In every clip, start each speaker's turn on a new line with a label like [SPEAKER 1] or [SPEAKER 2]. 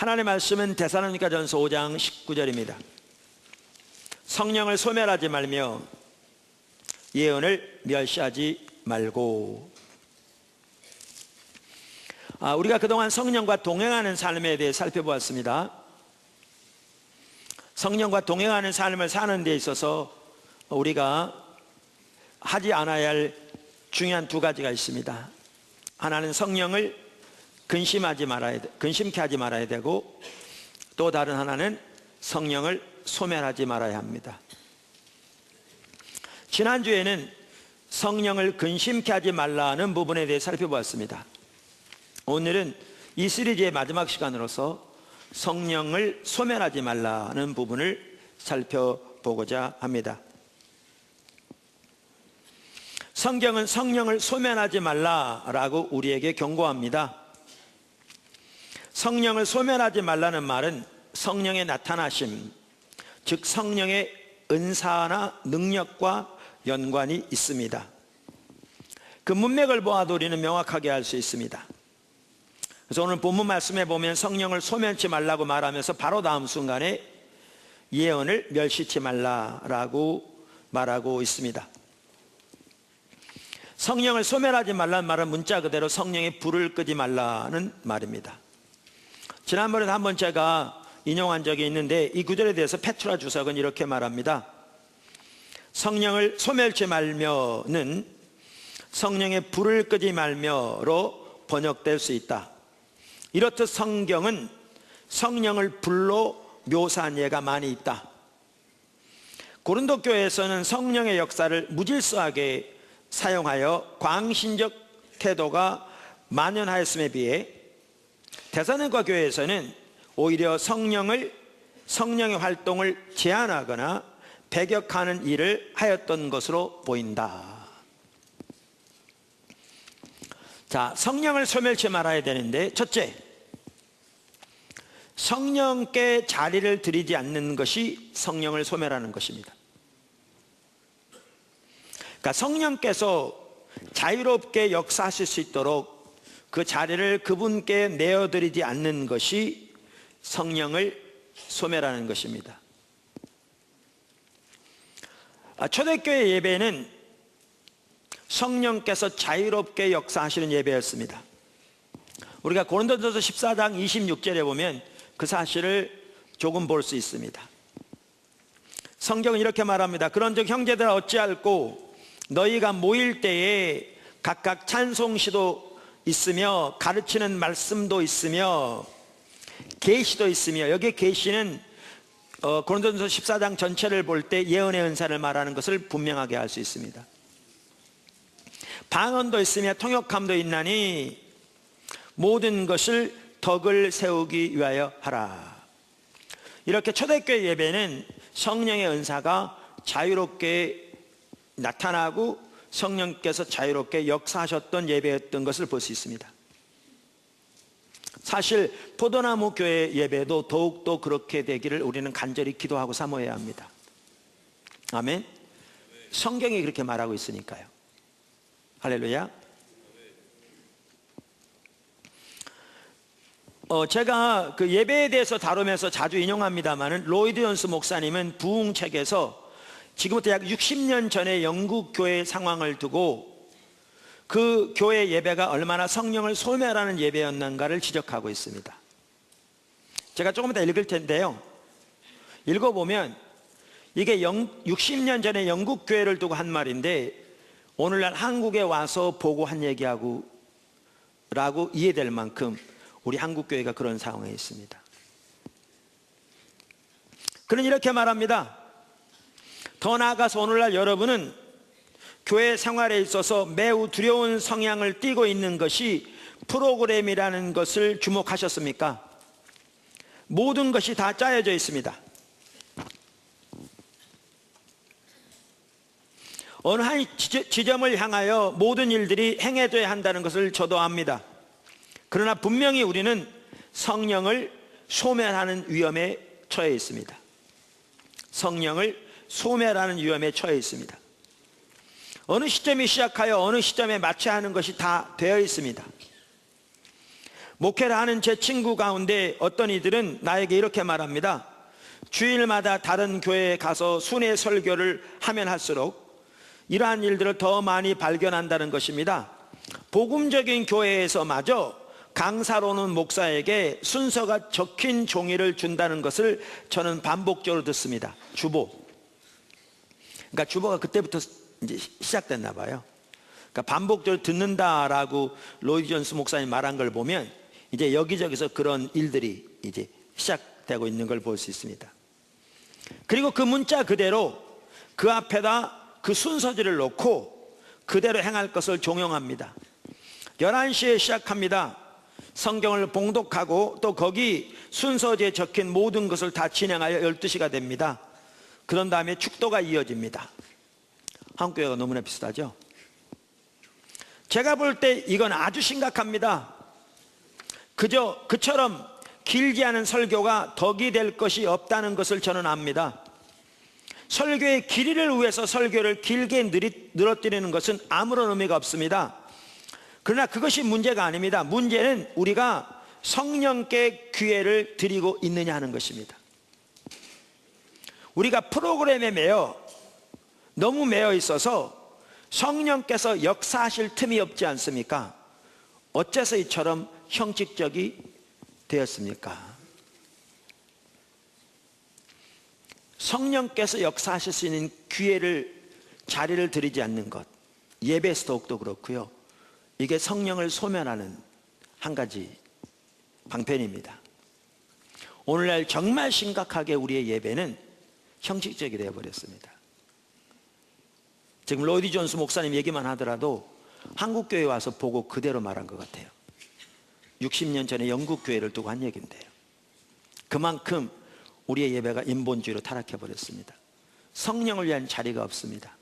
[SPEAKER 1] 하나님의 말씀은 데살로니가전서 5장 19절입니다. 성령을 소멸하지 말며 예언을 멸시하지 말고. 우리가 그동안 성령과 동행하는 삶에 대해 살펴보았습니다. 성령과 동행하는 삶을 사는 데 있어서 우리가 하지 않아야 할 중요한 두 가지가 있습니다. 하나는 성령을 근심케 하지 말아야 되고, 또 다른 하나는 성령을 소멸하지 말아야 합니다. 지난주에는 성령을 근심케 하지 말라는 부분에 대해 살펴보았습니다. 오늘은 이 시리즈의 마지막 시간으로서 성령을 소멸하지 말라는 부분을 살펴보고자 합니다. 성경은 성령을 소멸하지 말라라고 우리에게 경고합니다. 성령을 소멸하지 말라는 말은 성령의 나타나심, 즉 성령의 은사나 능력과 연관이 있습니다. 그 문맥을 보아도 우리는 명확하게 알 수 있습니다. 그래서 오늘 본문 말씀에 보면 성령을 소멸치 말라고 말하면서 바로 다음 순간에 예언을 멸시치 말라라고 말하고 있습니다. 성령을 소멸하지 말라는 말은 문자 그대로 성령의 불을 끄지 말라는 말입니다. 지난번에 한번 제가 인용한 적이 있는데, 이 구절에 대해서 페트라 주석은 이렇게 말합니다. 성령을 소멸치 말며는 성령의 불을 끄지 말며로 번역될 수 있다. 이렇듯 성경은 성령을 불로 묘사한 예가 많이 있다. 고린도 교회에서는 성령의 역사를 무질서하게 사용하여 광신적 태도가 만연하였음에 비해 데살로니가 교회에서는 오히려 성령의 활동을 제한하거나 배격하는 일을 하였던 것으로 보인다. 자, 성령을 소멸치 말아야 되는데, 첫째, 성령께 자리를 들이지 않는 것이 성령을 소멸하는 것입니다. 그러니까 성령께서 자유롭게 역사하실 수 있도록 그 자리를 그분께 내어드리지 않는 것이 성령을 소멸하는 것입니다. 초대교회 예배는 성령께서 자유롭게 역사하시는 예배였습니다. 우리가 고린도전서 14장 26절에 보면 그 사실을 조금 볼 수 있습니다. 성경은 이렇게 말합니다. 그런즉 형제들아 어찌할꼬 너희가 모일 때에 각각 찬송시도 있으며 가르치는 말씀도 있으며 계시도 있으며, 여기 계시는 고린도전서 14장 전체를 볼 때 예언의 은사를 말하는 것을 분명하게 알 수 있습니다. 방언도 있으며 통역함도 있나니 모든 것을 덕을 세우기 위하여 하라. 이렇게 초대교회 예배는 성령의 은사가 자유롭게 나타나고 성령께서 자유롭게 역사하셨던 예배였던 것을 볼 수 있습니다. 사실 포도나무 교회 예배도 더욱더 그렇게 되기를 우리는 간절히 기도하고 사모해야 합니다. 아멘. 성경이 그렇게 말하고 있으니까요. 할렐루야. 제가 그 예배에 대해서 다루면서 자주 인용합니다만은, 로이드 존스 목사님은 부흥책에서 지금부터 약 60년 전의 영국 교회 상황을 두고 그 교회 예배가 얼마나 성령을 소멸하는 예배였는가를 지적하고 있습니다. 제가 조금 이따 읽을 텐데요, 읽어보면 이게 60년 전에 영국 교회를 두고 한 말인데 오늘날 한국에 와서 보고 한 얘기하고 라고 이해될 만큼 우리 한국 교회가 그런 상황에 있습니다. 그는 이렇게 말합니다. 더 나아가서 오늘날 여러분은 교회 생활에 있어서 매우 두려운 성향을 띠고 있는 것이 프로그램이라는 것을 주목하셨습니까? 모든 것이 다 짜여져 있습니다. 어느 한 지점을 향하여 모든 일들이 행해져야 한다는 것을 저도 압니다. 그러나 분명히 우리는 성령을 소멸하는 위험에 처해 있습니다. 성령을 소멸하는 위험에 처해 있습니다. 어느 시점이 시작하여 어느 시점에 마쳐야 하는 것이 다 되어 있습니다. 목회를 하는 제 친구 가운데 어떤 이들은 나에게 이렇게 말합니다. 주일마다 다른 교회에 가서 순회 설교를 하면 할수록 이러한 일들을 더 많이 발견한다는 것입니다. 복음적인 교회에서마저 강사로는 목사에게 순서가 적힌 종이를 준다는 것을 저는 반복적으로 듣습니다. 주보. 그러니까 주보가 그때부터 이제 시작됐나 봐요. 그러니까 반복적으로 듣는다라고 로이드 존스 목사님 말한 걸 보면 이제 여기저기서 그런 일들이 이제 시작되고 있는 걸 볼 수 있습니다. 그리고 그 문자 그대로 그 앞에다 그 순서지를 놓고 그대로 행할 것을 종용합니다. 11시에 시작합니다. 성경을 봉독하고 또 거기 순서지에 적힌 모든 것을 다 진행하여 12시가 됩니다. 그런 다음에 축도가 이어집니다. 한국교회가 너무나 비슷하죠. 제가 볼 때 이건 아주 심각합니다. 그저 그처럼 길지 않은 설교가 덕이 될 것이 없다는 것을 저는 압니다. 설교의 길이를 위해서 설교를 길게 늘어뜨리는 것은 아무런 의미가 없습니다. 그러나 그것이 문제가 아닙니다. 문제는 우리가 성령께 기회를 드리고 있느냐 하는 것입니다. 우리가 프로그램에 너무 매여 있어서 성령께서 역사하실 틈이 없지 않습니까? 어째서 이처럼 형식적이 되었습니까? 성령께서 역사하실 수 있는 기회를, 자리를 드리지 않는 것, 예배에서 더욱더 그렇고요. 이게 성령을 소멸하는 한 가지 방편입니다. 오늘날 정말 심각하게 우리의 예배는 형식적이 되어버렸습니다. 지금 로이드 존스 목사님 얘기만 하더라도 한국교회에 와서 보고 그대로 말한 것 같아요. 60년 전에 영국교회를 두고 한 얘기인데요. 그만큼 우리의 예배가 인본주의로 타락해버렸습니다. 성령을 위한 자리가 없습니다.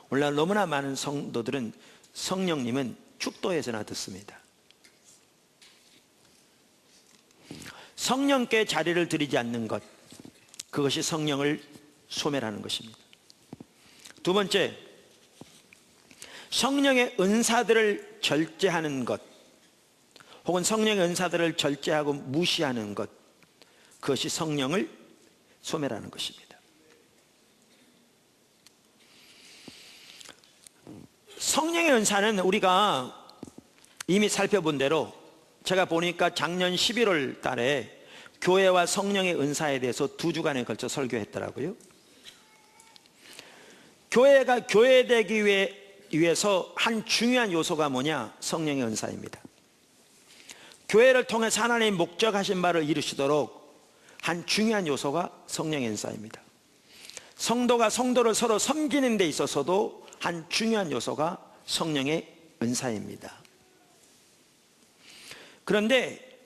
[SPEAKER 1] 오늘날 너무나 많은 성도들은 성령님은 축도에서나 듣습니다. 성령께 자리를 드리지 않는 것, 그것이 성령을 소멸하는 것입니다. 두 번째, 성령의 은사들을 절제하는 것, 혹은 성령의 은사들을 절제하고 무시하는 것, 그것이 성령을 소멸하는 것입니다. 성령의 은사는 우리가 이미 살펴본 대로, 제가 보니까 작년 11월 달에 교회와 성령의 은사에 대해서 2주간에 걸쳐 설교했더라고요. 교회가 교회되기 위해서 한 중요한 요소가 뭐냐? 성령의 은사입니다. 교회를 통해서 하나님이 목적하신 바를 이루시도록 한 중요한 요소가 성령의 은사입니다. 성도가 성도를 서로 섬기는 데 있어서도 한 중요한 요소가 성령의 은사입니다. 그런데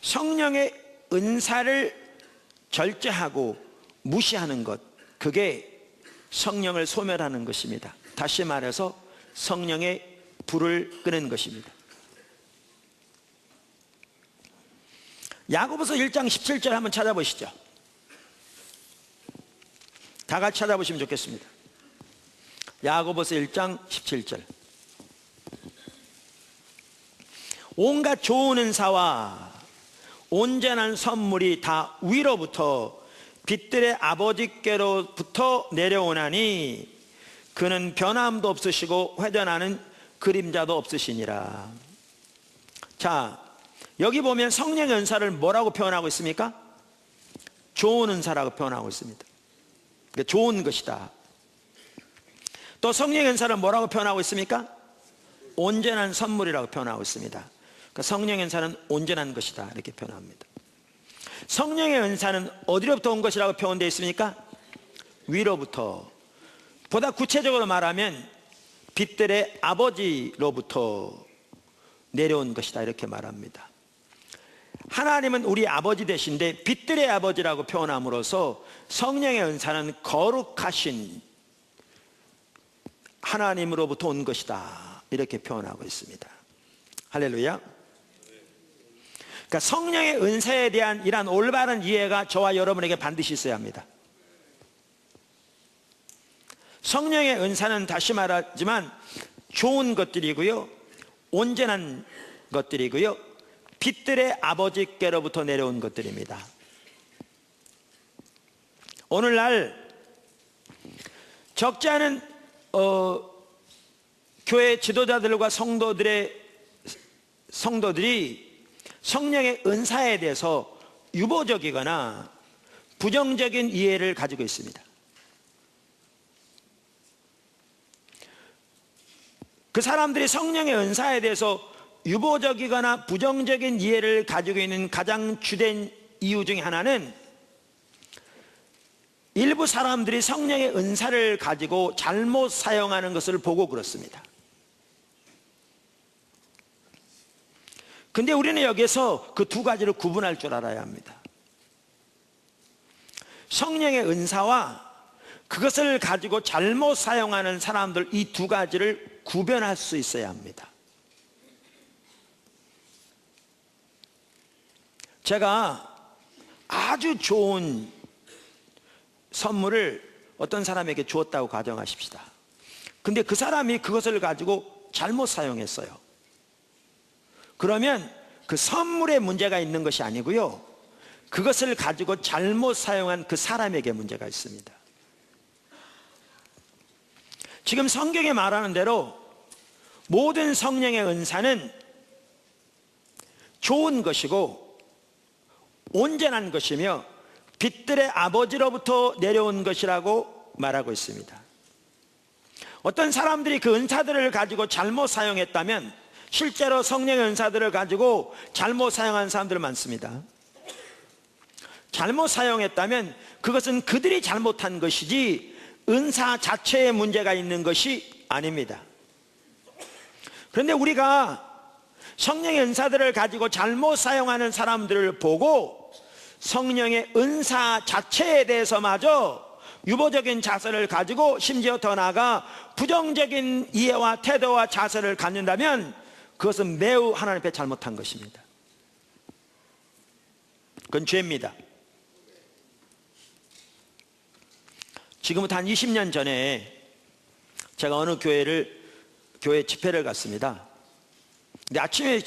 [SPEAKER 1] 성령의 은사를 절제하고 무시하는 것, 그게 성령을 소멸하는 것입니다. 다시 말해서 성령의 불을 끄는 것입니다. 야고보서 1장 17절 한번 찾아보시죠. 다 같이 찾아보시면 좋겠습니다. 야고보서 1장 17절. 온갖 좋은 은사와 온전한 선물이 다 위로부터 빛들의 아버지께로부터 내려오나니 그는 변함도 없으시고 회전하는 그림자도 없으시니라. 자, 여기 보면 성령의 은사를 뭐라고 표현하고 있습니까? 좋은 은사라고 표현하고 있습니다. 그러니까 좋은 것이다. 또 성령의 은사를 뭐라고 표현하고 있습니까? 온전한 선물이라고 표현하고 있습니다. 그러니까 성령의 은사는 온전한 것이다, 이렇게 표현합니다. 성령의 은사는 어디로부터 온 것이라고 표현되어 있습니까? 위로부터. 보다 구체적으로 말하면 빛들의 아버지로부터 내려온 것이다, 이렇게 말합니다. 하나님은 우리 아버지 되신데 빛들의 아버지라고 표현함으로써 성령의 은사는 거룩하신 하나님으로부터 온 것이다, 이렇게 표현하고 있습니다. 할렐루야. 그러니까 성령의 은사에 대한 이러한 올바른 이해가 저와 여러분에게 반드시 있어야 합니다. 성령의 은사는 다시 말하지만 좋은 것들이고요, 온전한 것들이고요, 빛들의 아버지께로부터 내려온 것들입니다. 오늘날 적지 않은 교회 지도자들과 성도들이 성령의 은사에 대해서 유보적이거나 부정적인 이해를 가지고 있습니다. 그 사람들이 성령의 은사에 대해서 유보적이거나 부정적인 이해를 가지고 있는 가장 주된 이유 중에 하나는 일부 사람들이 성령의 은사를 가지고 잘못 사용하는 것을 보고 그렇습니다. 근데 우리는 여기서 그 두 가지를 구분할 줄 알아야 합니다. 성령의 은사와 그것을 가지고 잘못 사용하는 사람들, 이 두 가지를 구별할 수 있어야 합니다. 제가 아주 좋은 선물을 어떤 사람에게 주었다고 가정하십시다. 근데 그 사람이 그것을 가지고 잘못 사용했어요. 그러면 그 선물에 문제가 있는 것이 아니고요, 그것을 가지고 잘못 사용한 그 사람에게 문제가 있습니다. 지금 성경에 말하는 대로 모든 성령의 은사는 좋은 것이고 온전한 것이며 빛들의 아버지로부터 내려온 것이라고 말하고 있습니다. 어떤 사람들이 그 은사들을 가지고 잘못 사용했다면 실제로 성령의 은사들을 가지고 잘못 사용한 사람들 많습니다. 잘못 사용했다면 그것은 그들이 잘못한 것이지 은사 자체에 문제가 있는 것이 아닙니다. 그런데 우리가 성령의 은사들을 가지고 잘못 사용하는 사람들을 보고 성령의 은사 자체에 대해서마저 유보적인 자세를 가지고 심지어 더 나아가 부정적인 이해와 태도와 자세를 갖는다면 그것은 매우 하나님 앞에 잘못한 것입니다. 그건 죄입니다. 지금부터 한 20년 전에 제가 어느 교회 집회를 갔습니다. 근데 아침에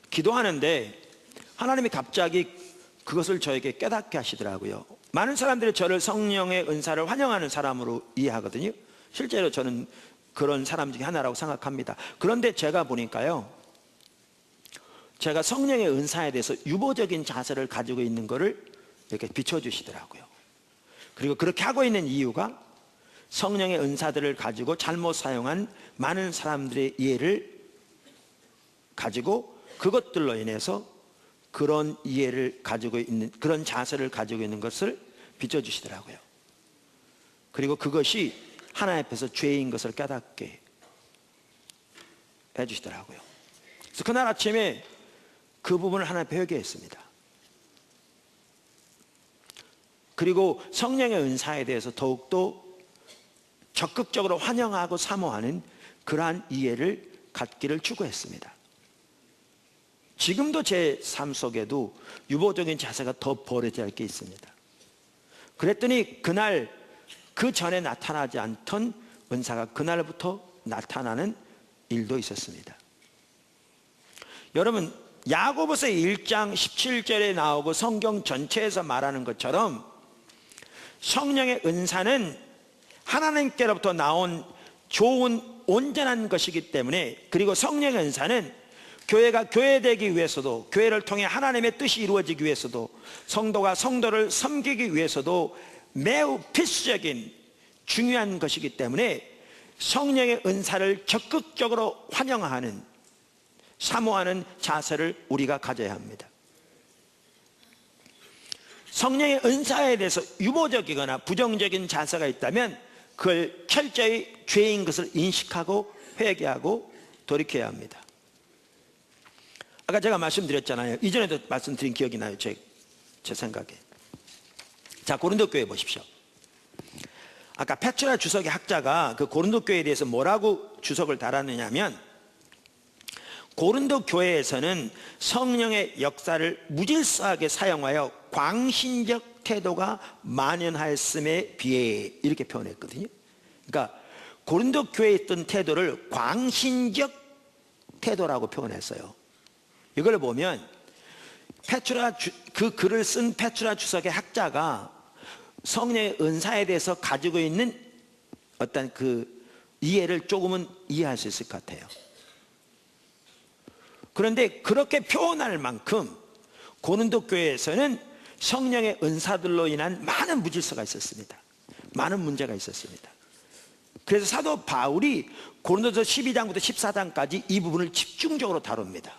[SPEAKER 1] 기도하는데 하나님이 갑자기 그것을 저에게 깨닫게 하시더라고요. 많은 사람들이 저를 성령의 은사를 환영하는 사람으로 이해하거든요. 실제로 저는 그런 사람 중에 하나라고 생각합니다. 그런데 제가 보니까요, 제가 성령의 은사에 대해서 유보적인 자세를 가지고 있는 것을 이렇게 비춰주시더라고요. 그리고 그렇게 하고 있는 이유가 성령의 은사들을 가지고 잘못 사용한 많은 사람들의 이해를 가지고 그것들로 인해서 그런 이해를 가지고 있는, 그런 자세를 가지고 있는 것을 비춰주시더라고요. 그리고 그것이 하나님 앞에서 죄인 것을 깨닫게 해주시더라고요. 그래서 그날 아침에 그 부분을 하나님 앞에 회개했습니다. 그리고 성령의 은사에 대해서 더욱더 적극적으로 환영하고 사모하는 그러한 이해를 갖기를 추구했습니다. 지금도 제 삶 속에도 유보적인 자세가 더 버려져야 할 게 있습니다. 그랬더니 그날 그 전에 나타나지 않던 은사가 그날부터 나타나는 일도 있었습니다. 여러분, 야고보서 1장 17절에 나오고 성경 전체에서 말하는 것처럼 성령의 은사는 하나님께로부터 나온 좋은 온전한 것이기 때문에, 그리고 성령의 은사는 교회가 교회되기 위해서도, 교회를 통해 하나님의 뜻이 이루어지기 위해서도, 성도가 성도를 섬기기 위해서도 매우 필수적인 중요한 것이기 때문에 성령의 은사를 적극적으로 환영하는, 사모하는 자세를 우리가 가져야 합니다. 성령의 은사에 대해서 유보적이거나 부정적인 자세가 있다면 그걸 철저히 죄인 것을 인식하고 회개하고 돌이켜야 합니다. 아까 제가 말씀드렸잖아요. 이전에도 말씀드린 기억이 나요. 제 생각에. 자, 고린도 교회 보십시오. 아까 페트라 주석의 학자가 그 고린도 교회에 대해서 뭐라고 주석을 달았느냐 하면, 고린도 교회에서는 성령의 역사를 무질서하게 사용하여 광신적 태도가 만연하였음에 비해, 이렇게 표현했거든요. 그러니까 고린도 교회에 있던 태도를 광신적 태도라고 표현했어요. 이걸 보면 그 글을 쓴 페트라 주석의 학자가 성령의 은사에 대해서 가지고 있는 어떤 그 이해를 조금은 이해할 수 있을 것 같아요. 그런데 그렇게 표현할 만큼 고린도 교회에서는 성령의 은사들로 인한 많은 무질서가 있었습니다. 많은 문제가 있었습니다. 그래서 사도 바울이 고린도서 12장부터 14장까지 이 부분을 집중적으로 다룹니다.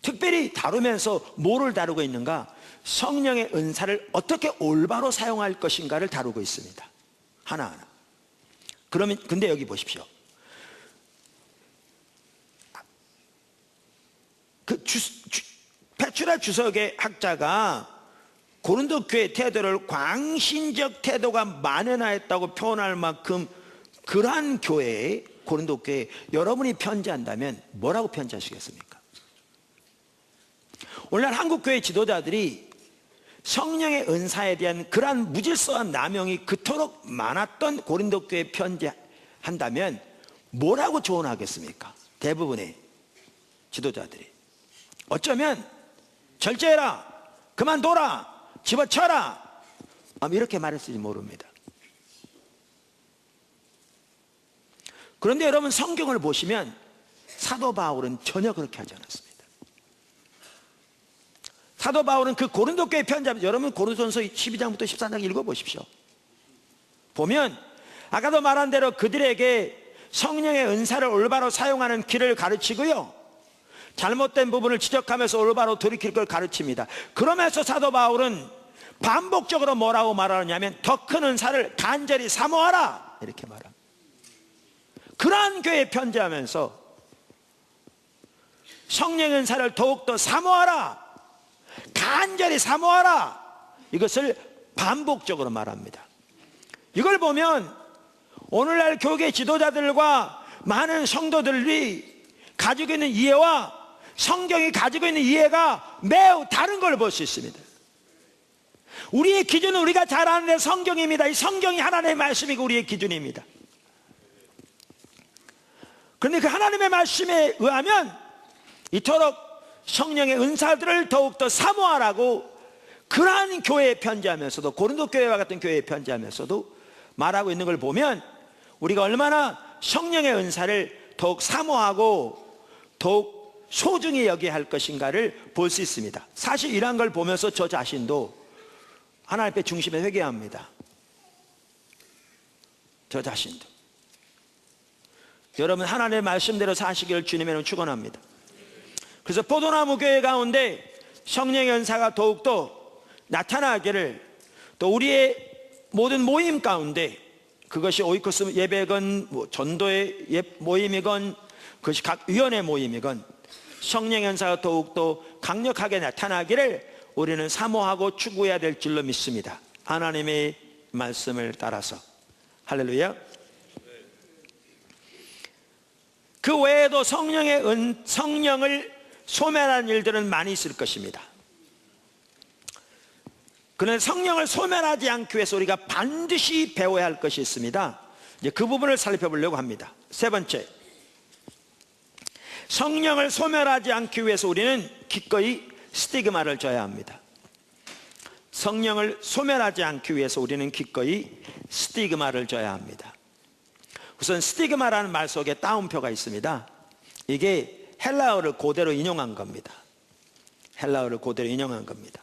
[SPEAKER 1] 특별히 다루면서 뭐를 다루고 있는가? 성령의 은사를 어떻게 올바로 사용할 것인가를 다루고 있습니다. 하나하나. 그러면 근데 여기 보십시오. 페트라 주석의 학자가 고린도 교회 태도를 광신적 태도가 만연하였다고 표현할 만큼 그러한 교회에, 고린도 교회에 여러분이 편지한다면 뭐라고 편지하시겠습니까? 오늘날 한국교회 지도자들이 성령의 은사에 대한 그러한 무질서한 남용이 그토록 많았던 고린도 교회에 편지한다면 뭐라고 조언하겠습니까? 대부분의 지도자들이 어쩌면 절제해라, 그만둬라, 집어쳐라 이렇게 말했을지 모릅니다. 그런데 여러분 성경을 보시면 사도 바울은 전혀 그렇게 하지 않았습니다. 사도 바울은 그 고린도 교회 편지하면서, 여러분 고린도전서 12장부터 14장 읽어보십시오. 보면 아까도 말한 대로 그들에게 성령의 은사를 올바로 사용하는 길을 가르치고요, 잘못된 부분을 지적하면서 올바로 돌이킬 걸 가르칩니다. 그러면서 사도 바울은 반복적으로 뭐라고 말하느냐면 더 큰 은사를 간절히 사모하라 이렇게 말합니다. 그러한 교회에 편지하면서 성령의 은사를 더욱더 사모하라, 간절히 사모하라, 이것을 반복적으로 말합니다. 이걸 보면 오늘날 교계 지도자들과 많은 성도들이 가지고 있는 이해와 성경이 가지고 있는 이해가 매우 다른 걸 볼 수 있습니다. 우리의 기준은 우리가 잘 아는 성경입니다. 이 성경이 하나님의 말씀이고 우리의 기준입니다. 그런데 그 하나님의 말씀에 의하면 이토록 성령의 은사들을 더욱더 사모하라고 그러한 교회에 편지하면서도, 고린도 교회와 같은 교회에 편지하면서도 말하고 있는 걸 보면 우리가 얼마나 성령의 은사를 더욱 사모하고 더욱 소중히 여겨야 할 것인가를 볼 수 있습니다. 사실 이러한 걸 보면서 저 자신도 하나님 앞에 중심에 회개합니다. 저 자신도. 여러분 하나님의 말씀대로 사시기를 주님의 축원합니다. 그래서 포도나무 교회 가운데 성령의 은사가 더욱더 나타나기를, 또 우리의 모든 모임 가운데, 그것이 오이코스 예배건 전도의 모임이건 그것이 각 위원회 모임이건 성령의 은사가 더욱더 강력하게 나타나기를 우리는 사모하고 추구해야 될 줄로 믿습니다. 하나님의 말씀을 따라서. 할렐루야. 그 외에도 성령을 소멸하는 일들은 많이 있을 것입니다. 그런데 성령을 소멸하지 않기 위해서 우리가 반드시 배워야 할 것이 있습니다. 이제 그 부분을 살펴보려고 합니다. 세 번째, 성령을 소멸하지 않기 위해서 우리는 기꺼이 스티그마를 져야 합니다. 성령을 소멸하지 않기 위해서 우리는 기꺼이 스티그마를 져야 합니다. 우선 스티그마라는 말 속에 따옴표가 있습니다. 이게 헬라어를 그대로 인용한 겁니다. 헬라어를 그대로 인용한 겁니다.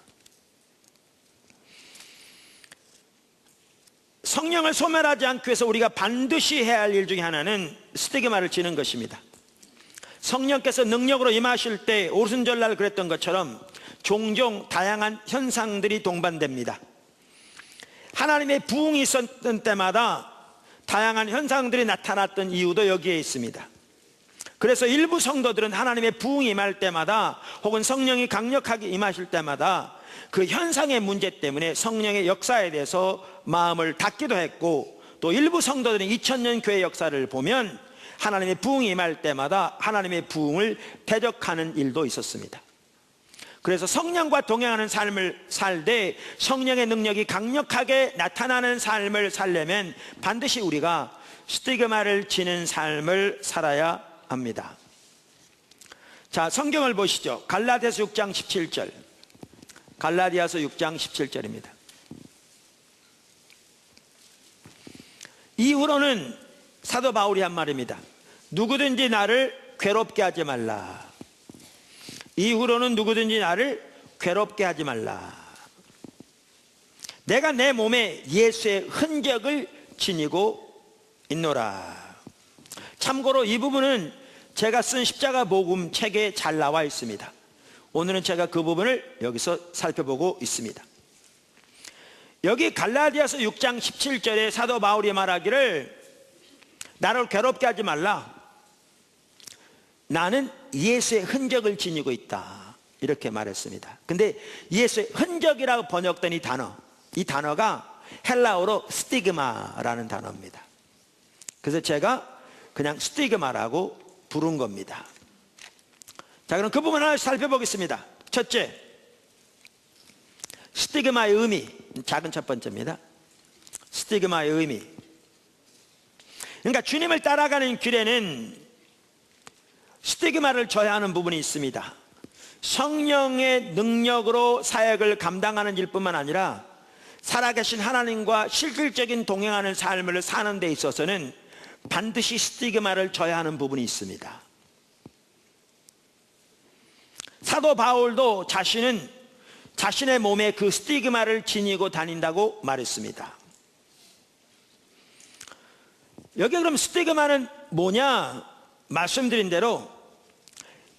[SPEAKER 1] 성령을 소멸하지 않기 위해서 우리가 반드시 해야 할 일 중에 하나는 스티그마를 지는 것입니다. 성령께서 능력으로 임하실 때 오순절날 그랬던 것처럼 종종 다양한 현상들이 동반됩니다. 하나님의 부흥이 있었던 때마다 다양한 현상들이 나타났던 이유도 여기에 있습니다. 그래서 일부 성도들은 하나님의 부흥이 임할 때마다 혹은 성령이 강력하게 임하실 때마다 그 현상의 문제 때문에 성령의 역사에 대해서 마음을 닫기도 했고, 또 일부 성도들은 2000년 교회 역사를 보면 하나님의 부흥이 임할 때마다 하나님의 부흥을 대적하는 일도 있었습니다. 그래서 성령과 동행하는 삶을 살되 성령의 능력이 강력하게 나타나는 삶을 살려면 반드시 우리가 스티그마를 지는 삶을 살아야 합니다. 자, 성경을 보시죠. 갈라디아서 6장 17절. 갈라디아서 6장 17절입니다. 이후로는 사도 바울이 한 말입니다. 누구든지 나를 괴롭게 하지 말라. 이후로는 누구든지 나를 괴롭게 하지 말라. 내가 내 몸에 예수의 흔적을 지니고 있노라. 참고로 이 부분은 제가 쓴 십자가 복음 책에 잘 나와 있습니다. 오늘은 제가 그 부분을 여기서 살펴보고 있습니다. 여기 갈라디아서 6장 17절에 사도 바울이 말하기를 나를 괴롭게 하지 말라. 나는 예수의 흔적을 지니고 있다. 이렇게 말했습니다. 근데 예수의 흔적이라고 번역된 이 단어가 헬라어로 스티그마라는 단어입니다. 그래서 제가 그냥 스티그마라고 부른 겁니다. 자, 그럼 그 부분 하나 살펴보겠습니다. 첫째, 스티그마의 의미. 작은 첫 번째입니다. 스티그마의 의미. 그러니까 주님을 따라가는 길에는 스티그마를 져야 하는 부분이 있습니다. 성령의 능력으로 사역을 감당하는 일뿐만 아니라 살아계신 하나님과 실질적인 동행하는 삶을 사는 데 있어서는 반드시 스티그마를 져야 하는 부분이 있습니다. 사도 바울도 자신의 몸에 그 스티그마를 지니고 다닌다고 말했습니다. 여기 그럼 스티그마는 뭐냐? 말씀드린 대로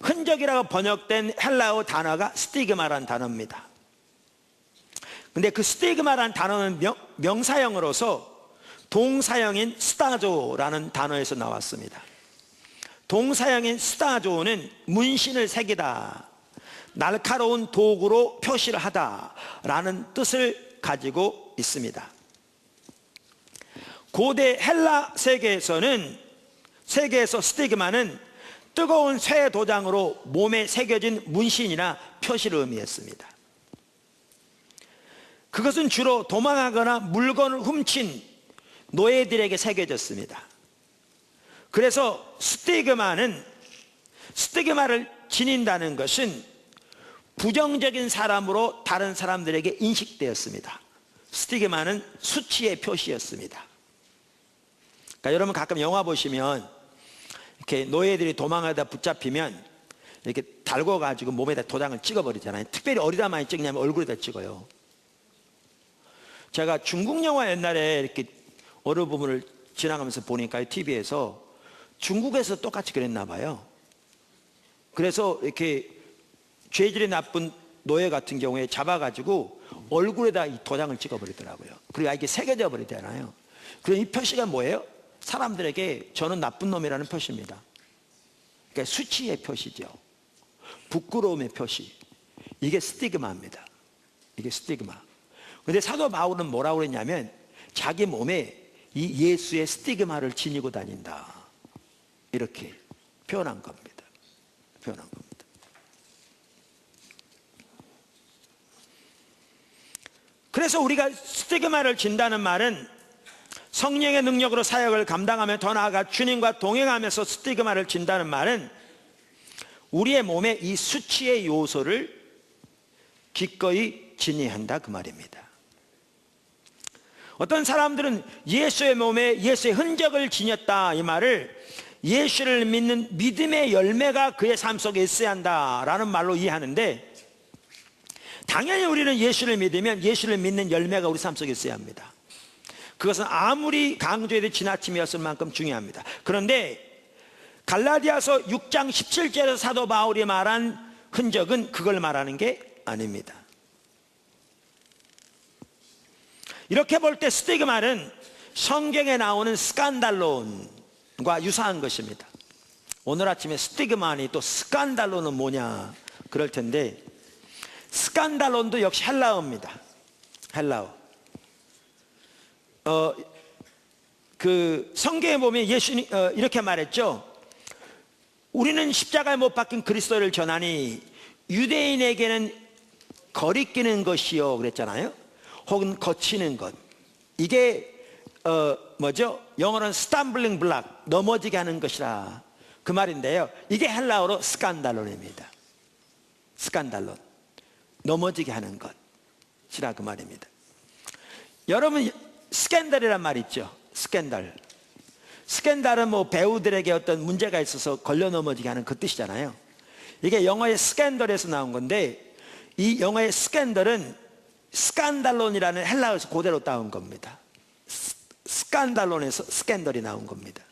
[SPEAKER 1] 흔적이라고 번역된 헬라어 단어가 스티그마라는 단어입니다. 근데 그 스티그마라는 단어는 명사형으로서 동사형인 스타조라는 단어에서 나왔습니다. 동사형인 스타조는 문신을 새기다, 날카로운 도구로 표시를 하다라는 뜻을 가지고 있습니다. 고대 헬라 세계에서 스티그마는 뜨거운 쇠 도장으로 몸에 새겨진 문신이나 표시를 의미했습니다. 그것은 주로 도망하거나 물건을 훔친 노예들에게 새겨졌습니다. 그래서 스티그마를 지닌다는 것은 부정적인 사람으로 다른 사람들에게 인식되었습니다. 스티그마는 수치의 표시였습니다. 그러니까 여러분 가끔 영화 보시면 이렇게 노예들이 도망하다 붙잡히면 이렇게 달고 가지고 몸에다 도장을 찍어버리잖아요. 특별히 어디다 많이 찍냐면 얼굴에다 찍어요. 제가 중국 영화 옛날에 이렇게 어느 부분을 지나가면서 보니까 TV에서 중국에서 똑같이 그랬나 봐요. 그래서 이렇게 죄질이 나쁜 노예 같은 경우에 잡아가지고 얼굴에다 이 도장을 찍어버리더라고요. 그리고 이게 새겨져 버리잖아요. 그럼 이 표시가 뭐예요? 사람들에게 저는 나쁜 놈이라는 표시입니다. 그러니까 수치의 표시죠. 부끄러움의 표시. 이게 스티그마입니다. 이게 스티그마. 근데 사도 바울은 뭐라고 그랬냐면 자기 몸에 이 예수의 스티그마를 지니고 다닌다. 이렇게 표현한 겁니다. 그래서 우리가 스티그마를 진다는 말은 성령의 능력으로 사역을 감당하며 더 나아가 주님과 동행하면서 스티그마를 진다는 말은 우리의 몸에 이 수치의 요소를 기꺼이 지녀야 한다 그 말입니다. 어떤 사람들은 예수의 몸에 예수의 흔적을 지녔다 이 말을 예수를 믿는 믿음의 열매가 그의 삶 속에 있어야 한다라는 말로 이해하는데, 당연히 우리는 예수를 믿으면 예수를 믿는 열매가 우리 삶 속에 있어야 합니다. 그것은 아무리 강조해도 지나침이었을 만큼 중요합니다. 그런데 갈라디아서 6장 17절에서 사도 바울이 말한 흔적은 그걸 말하는 게 아닙니다. 이렇게 볼 때 스티그마는 성경에 나오는 스칸달론과 유사한 것입니다. 오늘 아침에 스티그마니 또 스칸달론은 뭐냐 그럴 텐데, 스칸달론도 역시 헬라어입니다. 헬라어. 그 성경에 보면 예수님 이렇게 말했죠. 우리는 십자가에 못 박힌 그리스도를 전하니 유대인에게는 거리끼는 것이요 그랬잖아요. 혹은 거치는 것. 이게 뭐죠? 영어로는 스탬블링 블락, 넘어지게 하는 것이라 그 말인데요, 이게 헬라어로 스칸달론입니다. 스칸달론, 넘어지게 하는 것이라 그 말입니다. 여러분, 스캔들이란 말 있죠. 스캔들. 스캔들은 뭐 배우들에게 어떤 문제가 있어서 걸려 넘어지게 하는 그 뜻이잖아요. 이게 영어의 스캔들에서 나온 건데, 이 영어의 스캔들은 스칸달론이라는 헬라어에서 그대로 따온 겁니다. 스칸달론에서 스캔들이 나온 겁니다.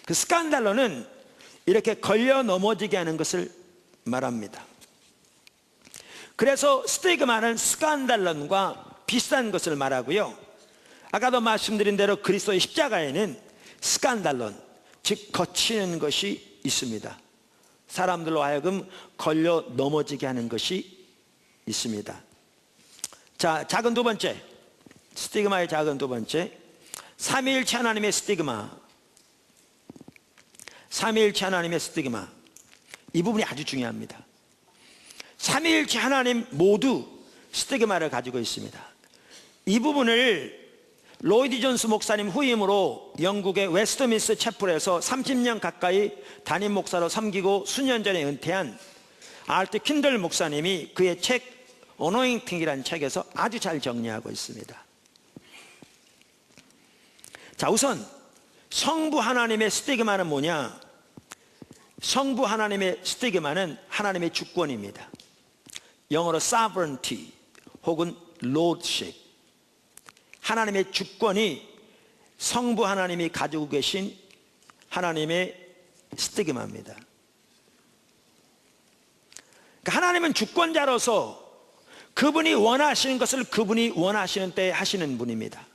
[SPEAKER 1] 그 스칸달론은 이렇게 걸려 넘어지게 하는 것을 말합니다. 그래서 스티그마는 스칸달론과 비슷한 것을 말하고요, 아까도 말씀드린 대로 그리스도의 십자가에는 스칸달론, 즉 거치는 것이 있습니다. 사람들로 하여금 걸려 넘어지게 하는 것이 있습니다. 자, 작은 두 번째, 스티그마의 작은 두 번째, 삼위일체 하나님의 스티그마. 삼위일체 하나님의 스티그마, 이 부분이 아주 중요합니다. 삼위일체 하나님 모두 스티그마를 가지고 있습니다. 이 부분을 로이드 존스 목사님 후임으로 영국의 웨스트민스터 채플에서 30년 가까이 담임 목사로 섬기고 수년 전에 은퇴한 알트 킨들 목사님이 그의 책 어노잉팅이라는 책에서 아주 잘 정리하고 있습니다. 자, 우선 성부 하나님의 스티그마는 뭐냐? 성부 하나님의 스티그마는 하나님의 주권입니다. 영어로 sovereignty 혹은 lordship, 하나님의 주권이 성부 하나님이 가지고 계신 하나님의 스티그마입니다. 그러니까 하나님은 주권자로서 그분이 원하시는 것을 그분이 원하시는 때에 하시는 분입니다.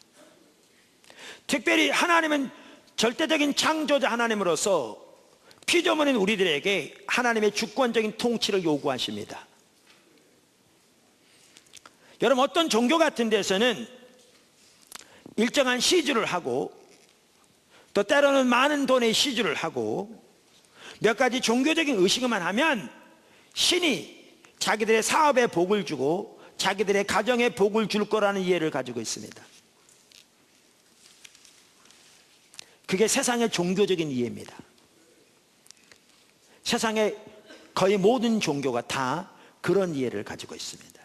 [SPEAKER 1] 특별히 하나님은 절대적인 창조자 하나님으로서 피조물인 우리들에게 하나님의 주권적인 통치를 요구하십니다. 여러분, 어떤 종교 같은 데서는 일정한 시주를 하고, 또 때로는 많은 돈의 시주를 하고, 몇 가지 종교적인 의식만 하면 신이 자기들의 사업에 복을 주고 자기들의 가정에 복을 줄 거라는 이해를 가지고 있습니다. 그게 세상의 종교적인 이해입니다. 세상의 거의 모든 종교가 다 그런 이해를 가지고 있습니다.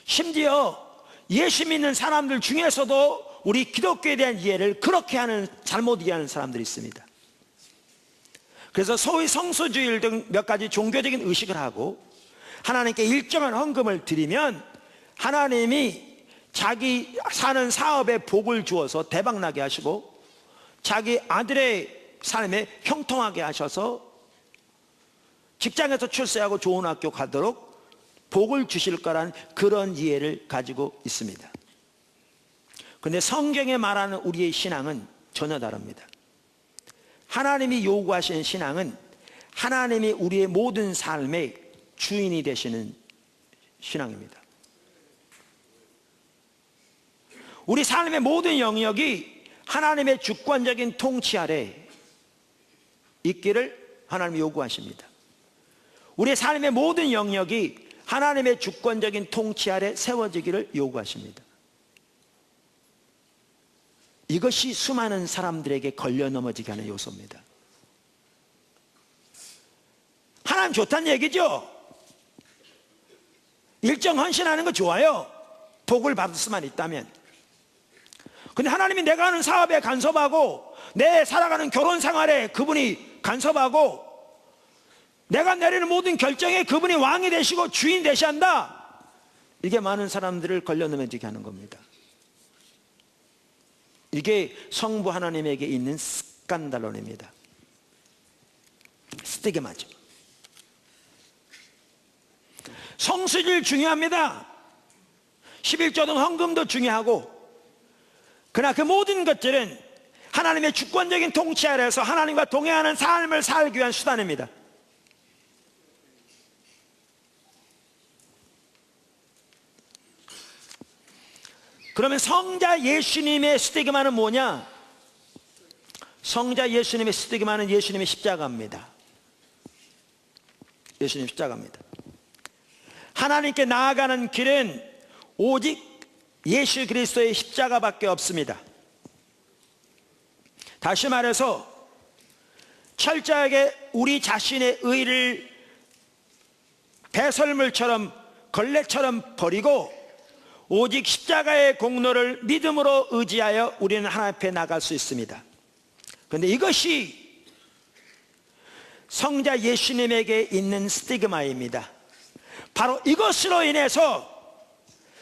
[SPEAKER 1] 심지어 예수 믿는 사람들 중에서도 우리 기독교에 대한 이해를 그렇게 하는, 잘못 이해하는 사람들이 있습니다. 그래서 소위 성소주일 등 몇 가지 종교적인 의식을 하고 하나님께 일정한 헌금을 드리면 하나님이 자기 사는 사업에 복을 주어서 대박나게 하시고 자기 아들의 삶에 형통하게 하셔서 직장에서 출세하고 좋은 학교 가도록 복을 주실 거란 그런 이해를 가지고 있습니다. 그런데 성경에 말하는 우리의 신앙은 전혀 다릅니다. 하나님이 요구하시는 신앙은 하나님이 우리의 모든 삶의 주인이 되시는 신앙입니다. 우리 삶의 모든 영역이 하나님의 주권적인 통치 아래 있기를 하나님이 요구하십니다. 우리의 삶의 모든 영역이 하나님의 주권적인 통치 아래 세워지기를 요구하십니다. 이것이 수많은 사람들에게 걸려 넘어지게 하는 요소입니다. 하나님 좋다는 얘기죠. 일정 헌신하는 거 좋아요. 복을 받을 수만 있다면. 근데 하나님이 내가 하는 사업에 간섭하고 내 살아가는 결혼 생활에 그분이 간섭하고 내가 내리는 모든 결정에 그분이 왕이 되시고 주인 되셔야 한다. 이게 많은 사람들을 걸려 넘어지게 하는 겁니다. 이게 성부 하나님에게 있는 스칸달론입니다. 스티그마죠. 성수질 중요합니다. 11조 등 헌금도 중요하고, 그러나 그 모든 것들은 하나님의 주권적인 통치 아래에서 하나님과 동행하는 삶을 살기 위한 수단입니다. 그러면 성자 예수님의 스티그마는 뭐냐? 성자 예수님의 스티그마는 예수님의 십자가입니다. 예수님 십자가입니다. 하나님께 나아가는 길은 오직 예수 그리스도의 십자가밖에 없습니다. 다시 말해서 철저하게 우리 자신의 의를 배설물처럼 걸레처럼 버리고 오직 십자가의 공로를 믿음으로 의지하여 우리는 하나님 앞에 나갈 수 있습니다. 그런데 이것이 성자 예수님에게 있는 스티그마입니다. 바로 이것으로 인해서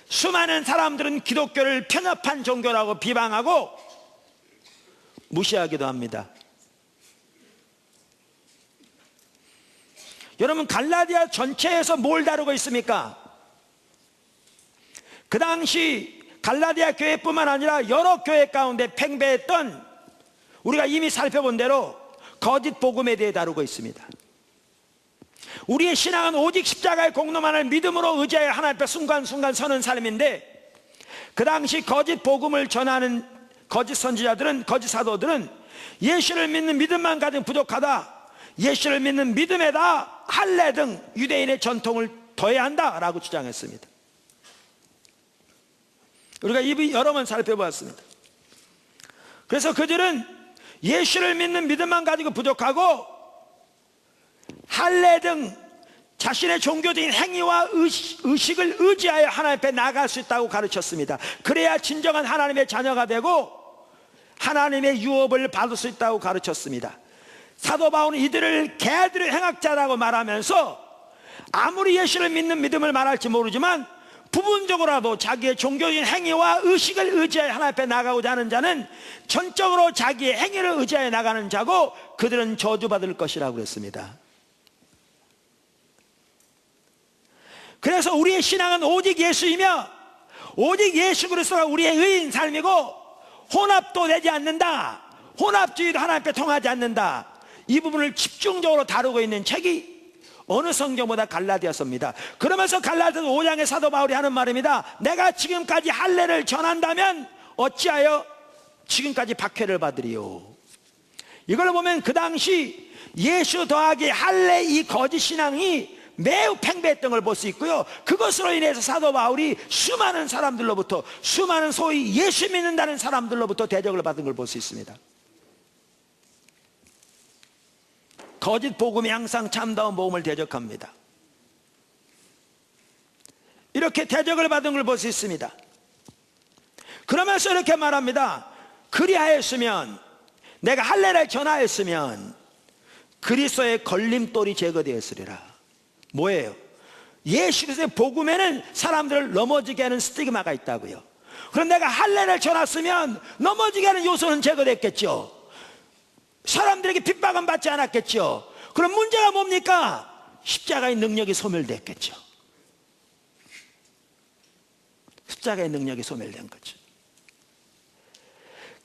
[SPEAKER 1] 수많은 사람들은 기독교를 편협한 종교라고 비방하고 무시하기도 합니다. 여러분, 갈라디아 전체에서 뭘 다루고 있습니까? 그 당시 갈라디아 교회뿐만 아니라 여러 교회 가운데 팽배했던, 우리가 이미 살펴본 대로 거짓 복음에 대해 다루고 있습니다. 우리의 신앙은 오직 십자가의 공로만을 믿음으로 의지하여 하나님 앞에 순간순간 서는 삶인데, 그 당시 거짓 복음을 전하는 거짓 선지자들은, 거짓 사도들은 예수를 믿는 믿음만 가지고 부족하다, 예수를 믿는 믿음에다 할례 등 유대인의 전통을 더해야 한다라고 주장했습니다. 우리가 이미 여러 번 살펴보았습니다. 그래서 그들은 예수를 믿는 믿음만 가지고 부족하고 할례 등 자신의 종교적인 행위와 의식을 의지하여 하나님 앞에 나아갈 수 있다고 가르쳤습니다. 그래야 진정한 하나님의 자녀가 되고 하나님의 유업을 받을 수 있다고 가르쳤습니다. 사도 바울은 이들을 개들의 행악자라고 말하면서 아무리 예수를 믿는 믿음을 말할지 모르지만 부분적으로라도 자기의 종교적인 행위와 의식을 의지하여 하나님 앞에 나가고자 하는 자는 전적으로 자기의 행위를 의지하여 나가는 자고 그들은 저주받을 것이라고 그랬습니다. 그래서 우리의 신앙은 오직 예수이며 오직 예수 그리스도가 우리의 의인 삶이고 혼합도 되지 않는다, 혼합주의도 하나님 앞에 통하지 않는다, 이 부분을 집중적으로 다루고 있는 책이 어느 성경보다 갈라디아서입니다. 그러면서 갈라디아서 5장의 사도 바울이 하는 말입니다. 내가 지금까지 할례를 전한다면 어찌하여 지금까지 박해를 받으리요. 이걸 보면 그 당시 예수 더하기 할례 이 거짓 신앙이 매우 팽배했던 걸 볼 수 있고요, 그것으로 인해서 사도 바울이 수많은 사람들로부터, 수많은 소위 예수 믿는다는 사람들로부터 대적을 받은 걸 볼 수 있습니다. 거짓 복음이 항상 참다운 복음을 대적합니다. 이렇게 대적을 받은 걸 볼 수 있습니다. 그러면서 이렇게 말합니다. 그리하였으면, 내가 할례를 전하였으면 그리스도의 걸림돌이 제거되었으리라. 뭐예요? 예수 그리스도의 복음에는 사람들을 넘어지게 하는 스티그마가 있다고요. 그럼 내가 할례를 전했으면 넘어지게 하는 요소는 제거됐겠죠. 사람들에게 핍박은 받지 않았겠죠. 그럼 문제가 뭡니까? 십자가의 능력이 소멸됐겠죠. 십자가의 능력이 소멸된 거죠.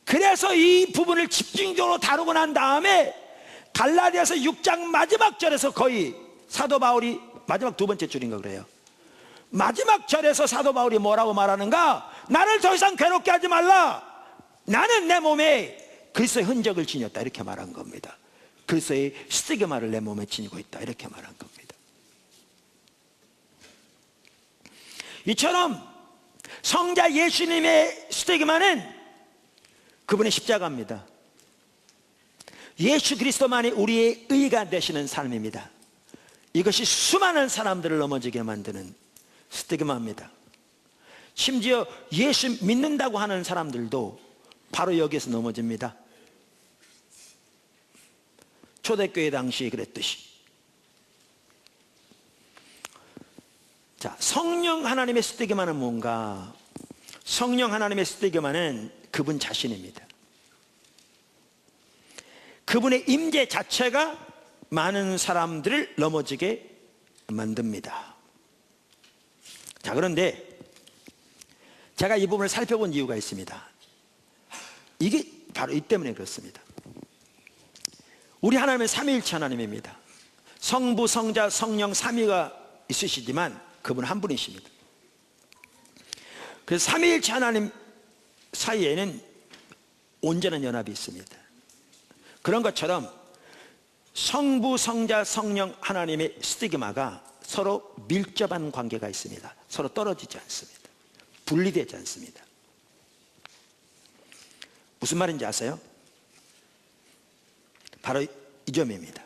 [SPEAKER 1] 그래서 이 부분을 집중적으로 다루고 난 다음에 갈라디아서 6장 마지막 절에서 거의 사도 바울이, 마지막 두 번째 줄인가 그래요, 마지막 절에서 사도 바울이 뭐라고 말하는가? 나를 더 이상 괴롭게 하지 말라, 나는 내 몸에 그리스도의 흔적을 지녔다, 이렇게 말한 겁니다. 그리스도의 스티그마를 내 몸에 지니고 있다, 이렇게 말한 겁니다. 이처럼 성자 예수님의 스티그마는 그분의 십자가입니다. 예수 그리스도만이 우리의 의가 되시는 삶입니다. 이것이 수많은 사람들을 넘어지게 만드는 스티그마입니다. 심지어 예수 믿는다고 하는 사람들도 바로 여기에서 넘어집니다. 초대교회 당시에 그랬듯이. 자, 성령 하나님의 스티그마는 뭔가? 성령 하나님의 스티그마는 그분 자신입니다. 그분의 임재 자체가 많은 사람들을 넘어지게 만듭니다. 자, 그런데 제가 이 부분을 살펴본 이유가 있습니다. 이게 바로 이 때문에 그렇습니다. 우리 하나님은 삼위일체 하나님입니다. 성부, 성자, 성령 삼위가 있으시지만 그분 한 분이십니다. 그래서 삼위일체 하나님 사이에는 온전한 연합이 있습니다. 그런 것처럼 성부, 성자, 성령 하나님의 스티그마가 서로 밀접한 관계가 있습니다. 서로 떨어지지 않습니다. 분리되지 않습니다. 무슨 말인지 아세요? 바로 이 점입니다.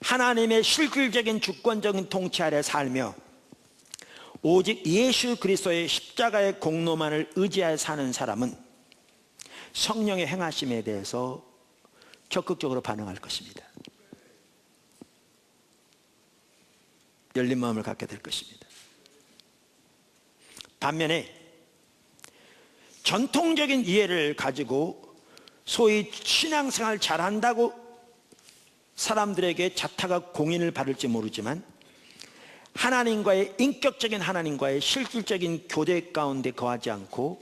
[SPEAKER 1] 하나님의 실질적인 주권적인 통치 아래 살며 오직 예수 그리스도의 십자가의 공로만을 의지하여 사는 사람은 성령의 행하심에 대해서 적극적으로 반응할 것입니다. 열린 마음을 갖게 될 것입니다. 반면에 전통적인 이해를 가지고 소위 신앙생활 잘한다고 사람들에게 자타가 공인을 받을지 모르지만 하나님과의 인격적인 하나님과의 실질적인 교제 가운데 거하지 않고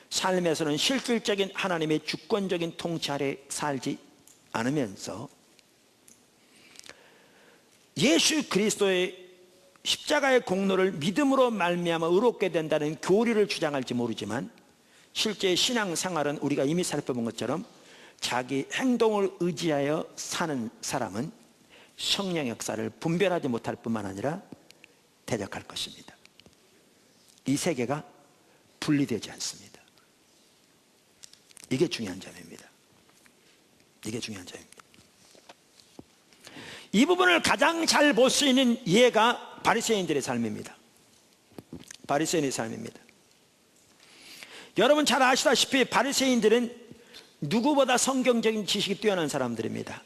[SPEAKER 1] 삶에서는 실질적인 하나님의 주권적인 통치 아래 살지 않으면서 예수 그리스도의 십자가의 공로를 믿음으로 말미암아 의롭게 된다는 교리를 주장할지 모르지만 실제 신앙생활은 우리가 이미 살펴본 것처럼 자기 행동을 의지하여 사는 사람은 성령 역사를 분별하지 못할 뿐만 아니라 대적할 것입니다. 이 세계가 분리되지 않습니다. 이게 중요한 점입니다. 이게 중요한 점입니다. 이 부분을 가장 잘 볼 수 있는 예가 바리새인들의 삶입니다. 바리새인의 삶입니다. 여러분 잘 아시다시피 바리새인들은 누구보다 성경적인 지식이 뛰어난 사람들입니다.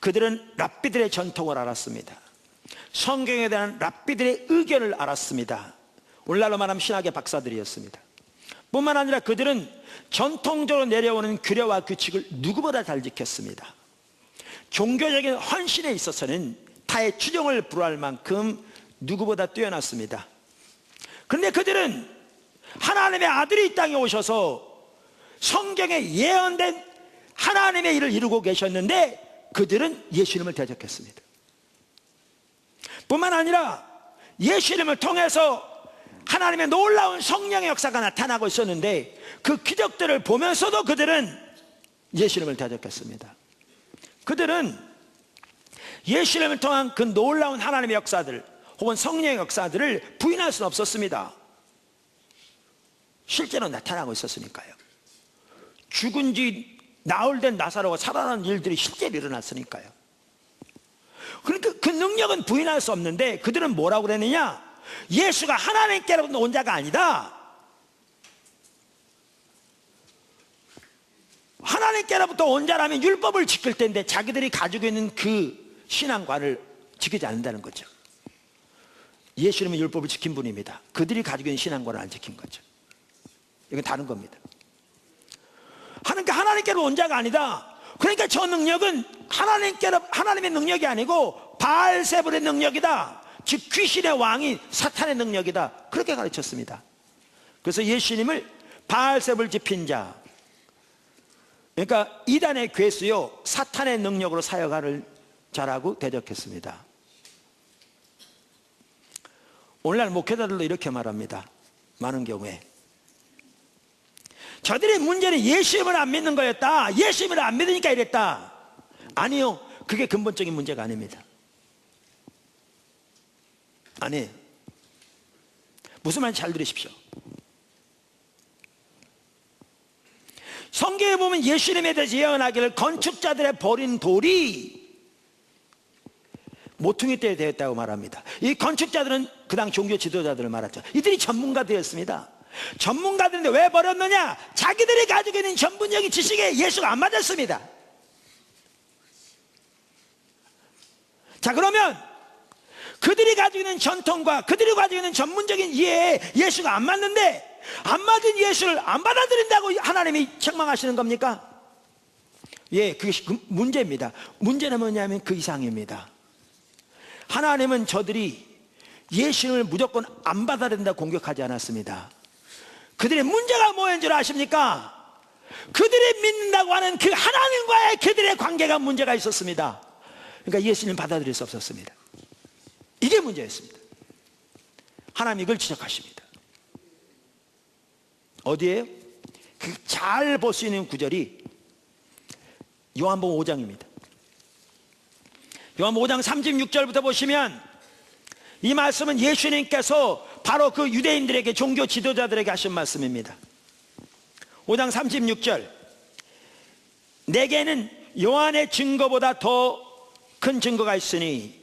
[SPEAKER 1] 그들은 랍비들의 전통을 알았습니다. 성경에 대한 랍비들의 의견을 알았습니다. 오늘날로 말하면 신학의 박사들이었습니다. 뿐만 아니라 그들은 전통적으로 내려오는 규례와 규칙을 누구보다 잘 지켰습니다. 종교적인 헌신에 있어서는 타의 추종을 불허할 만큼 누구보다 뛰어났습니다. 그런데 그들은 하나님의 아들이 이 땅에 오셔서 성경에 예언된 하나님의 일을 이루고 계셨는데 그들은 예수님을 대적했습니다. 뿐만 아니라 예수님을 통해서 하나님의 놀라운 성령의 역사가 나타나고 있었는데 그 기적들을 보면서도 그들은 예수님을 대적했습니다. 그들은 예수님을 통한 그 놀라운 하나님의 역사들 혹은 성령의 역사들을 부인할 수는 없었습니다. 실제로 나타나고 있었으니까요. 죽은 지 나흘 된 나사로가 살아난 일들이 실제로 일어났으니까요. 그러니까 그 능력은 부인할 수 없는데 그들은 뭐라고 그랬느냐? 예수가 하나님께로부터 온 자가 아니다. 하나님께로부터 온 자라면 율법을 지킬 텐데 자기들이 가지고 있는 그 신앙관을 지키지 않는다는 거죠. 예수님은 율법을 지킨 분입니다. 그들이 가지고 있는 신앙관을 안 지킨 거죠. 이건 다른 겁니다. 하나님께로 온 자가 아니다. 그러니까 저 능력은 하나님의 능력이 아니고 바알세불의 능력이다. 즉 귀신의 왕인 사탄의 능력이다. 그렇게 가르쳤습니다. 그래서 예수님을 바알세불 집힌 자, 그러니까 이단의 괴수요 사탄의 능력으로 사역하는 자라고 대적했습니다. 오늘날 목회자들도 이렇게 말합니다. 많은 경우에 저들의 문제는 예수님을 안 믿는 거였다. 예수님을 안 믿으니까 이랬다. 아니요, 그게 근본적인 문제가 아닙니다. 아니에요. 무슨 말인지 잘 들으십시오. 성경에 보면 예수님에 대해서 예언하기를 건축자들의 버린 돌이 모퉁이 때 되었다고 말합니다. 이 건축자들은 그 당 종교 지도자들을 말하죠. 이들이 전문가들이었습니다. 전문가들인데 왜 버렸느냐? 자기들이 가지고 있는 전문적인 지식에 예수가 안 맞았습니다. 자, 그러면 그들이 가지고 있는 전통과 그들이 가지고 있는 전문적인 이해에 예수가 안 맞는데 안 맞은 예수를 안 받아들인다고 하나님이 책망하시는 겁니까? 예, 그것이 문제입니다. 문제는 뭐냐면 그 이상입니다. 하나님은 저들이 예수님을 무조건 안 받아들인다고 공격하지 않았습니다. 그들의 문제가 뭐인 줄 아십니까? 그들이 믿는다고 하는 그 하나님과의 그들의 관계가 문제가 있었습니다. 그러니까 예수님 받아들일 수 없었습니다. 이게 문제였습니다. 하나님 이걸 지적하십니다. 어디에요? 잘 볼 수 있는 구절이 요한복음 5장입니다. 요한복음 5장 36절부터 보시면 이 말씀은 예수님께서 바로 그 유대인들에게 종교 지도자들에게 하신 말씀입니다. 5장 36절 내게는 요한의 증거보다 더 큰 증거가 있으니,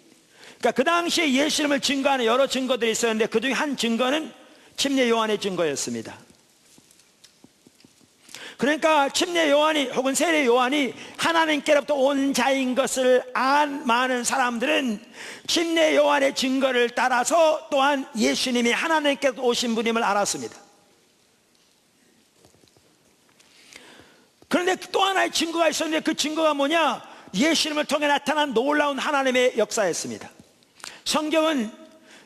[SPEAKER 1] 그러니까 그 당시에 예수님을 증거하는 여러 증거들이 있었는데 그 중에 한 증거는 침례 요한의 증거였습니다. 그러니까 침례 요한이 혹은 세례 요한이 하나님께로부터 온 자인 것을 안 많은 사람들은 침례 요한의 증거를 따라서 또한 예수님이 하나님께로부터 오신 분임을 알았습니다. 그런데 또 하나의 증거가 있었는데 그 증거가 뭐냐? 예수님을 통해 나타난 놀라운 하나님의 역사였습니다. 성경은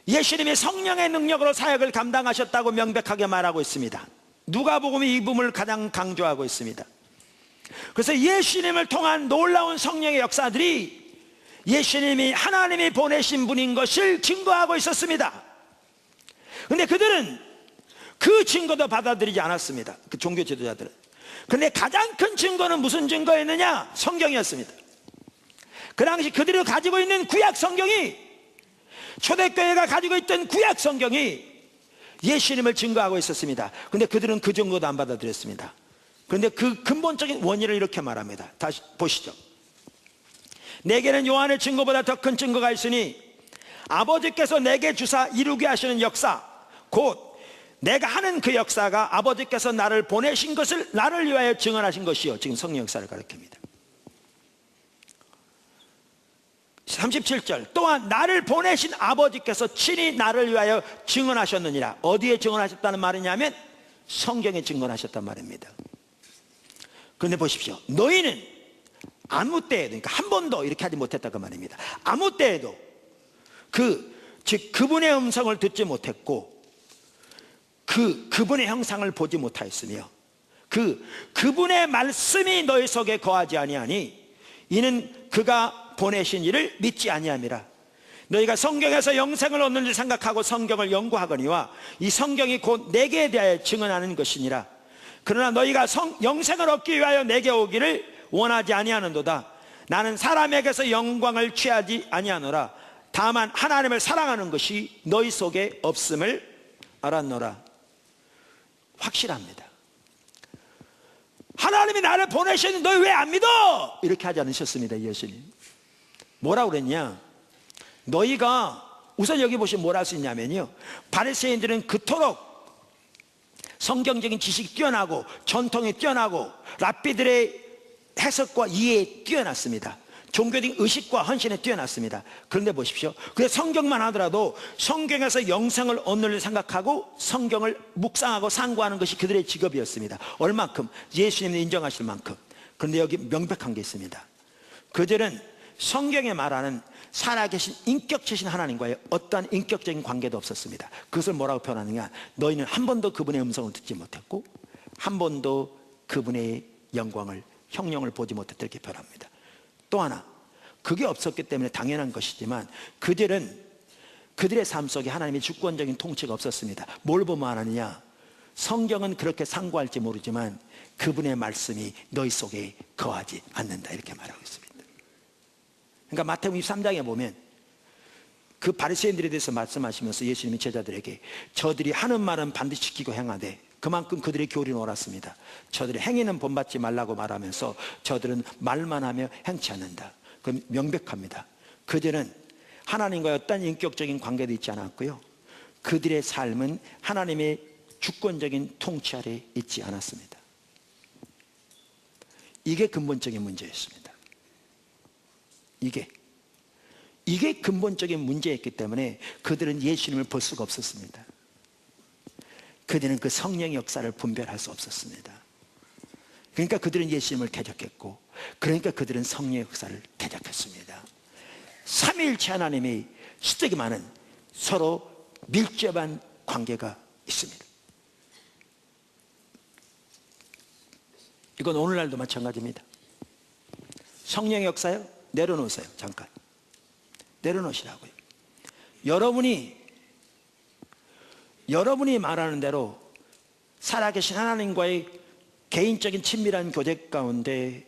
[SPEAKER 1] 예수님이 성령의 능력으로 사역을 감당하셨다고 명백하게 말하고 있습니다. 누가복음이 이 부분을 가장 강조하고 있습니다. 그래서 예수님을 통한 놀라운 성령의 역사들이 예수님이 하나님이 보내신 분인 것을 증거하고 있었습니다. 그런데 그들은 그 증거도 받아들이지 않았습니다. 그 종교 지도자들은. 그런데 가장 큰 증거는 무슨 증거였느냐? 성경이었습니다. 그 당시 그들이 가지고 있는 구약 성경이, 초대교회가 가지고 있던 구약 성경이 예수님을 증거하고 있었습니다. 그런데 그들은 그 증거도 안 받아들였습니다. 그런데 그 근본적인 원인을 이렇게 말합니다. 다시 보시죠. 내게는 요한의 증거보다 더 큰 증거가 있으니 아버지께서 내게 주사 이루게 하시는 역사, 곧 내가 하는 그 역사가 아버지께서 나를 보내신 것을 나를 위하여 증언하신 것이요. 지금 성령 역사를 가리킵니다. 37절, 또한 나를 보내신 아버지께서 친히 나를 위하여 증언하셨느니라. 어디에 증언하셨다는 말이냐면 성경에 증언하셨단 말입니다. 그런데 보십시오. 너희는 아무 때에도, 그러니까 한 번도 이렇게 하지 못했다고 말입니다. 아무 때에도 즉 그분의 음성을 듣지 못했고 그분의 형상을 보지 못하였으며 그분의 말씀이 너희 속에 거하지 아니하니 이는 그가 보내신 이를 믿지 아니함이라. 너희가 성경에서 영생을 얻는 줄 생각하고 성경을 연구하거니와 이 성경이 곧 내게 대하여 증언하는 것이니라. 그러나 너희가 영생을 얻기 위하여 내게 오기를 원하지 아니하는도다. 나는 사람에게서 영광을 취하지 아니하노라. 다만 하나님을 사랑하는 것이 너희 속에 없음을 알았노라. 확실합니다. 하나님이 나를 보내셨는데 너희 왜 안 믿어? 이렇게 하지 않으셨습니다. 예수님 뭐라고 그랬냐? 너희가 우선 여기 보시면 뭘 할 수 있냐면요, 바리새인들은 그토록 성경적인 지식이 뛰어나고 전통이 뛰어나고 랍비들의 해석과 이해에 뛰어났습니다. 종교적인 의식과 헌신에 뛰어났습니다. 그런데 보십시오, 그래서 성경만 하더라도 성경에서 영생을 얻는 일 생각하고 성경을 묵상하고 상고하는 것이 그들의 직업이었습니다. 얼만큼? 예수님이 인정하실 만큼. 그런데 여기 명백한 게 있습니다. 그들은 성경에 말하는 살아계신 인격체신 하나님과의 어떠한 인격적인 관계도 없었습니다. 그것을 뭐라고 표현하느냐? 너희는 한 번도 그분의 음성을 듣지 못했고 한 번도 그분의 영광을, 형령을 보지 못했다, 이렇게 표현합니다. 또 하나, 그게 없었기 때문에 당연한 것이지만 그들의 삶 속에 하나님의 주권적인 통치가 없었습니다. 뭘 보면 아느냐? 성경은 그렇게 상고할지 모르지만 그분의 말씀이 너희 속에 거하지 않는다, 이렇게 말하고 있습니다. 그러니까 마태복음 23장에 보면 그 바리새인들에 대해서 말씀하시면서 예수님이 제자들에게 저들이 하는 말은 반드시 지키고 행하되 그만큼 그들의 교리는 옳았습니다. 저들의 행위는 본받지 말라고 말하면서 저들은 말만 하며 행치 않는다. 그럼 명백합니다. 그들은 하나님과의 어떤 인격적인 관계도 있지 않았고요, 그들의 삶은 하나님의 주권적인 통치 아래 있지 않았습니다. 이게 근본적인 문제였습니다. 이게 근본적인 문제였기 때문에 그들은 예수님을 볼 수가 없었습니다. 그들은 그 성령의 역사를 분별할 수 없었습니다. 그러니까 그들은 예수님을 대적했고, 그러니까 그들은 성령의 역사를 대적했습니다. 삼위일체 하나님이 수되기만은 서로 밀접한 관계가 있습니다. 이건 오늘날도 마찬가지입니다. 성령의 역사요? 내려놓으세요. 잠깐 내려놓으시라고요. 여러분이 말하는 대로 살아계신 하나님과의 개인적인 친밀한 교제 가운데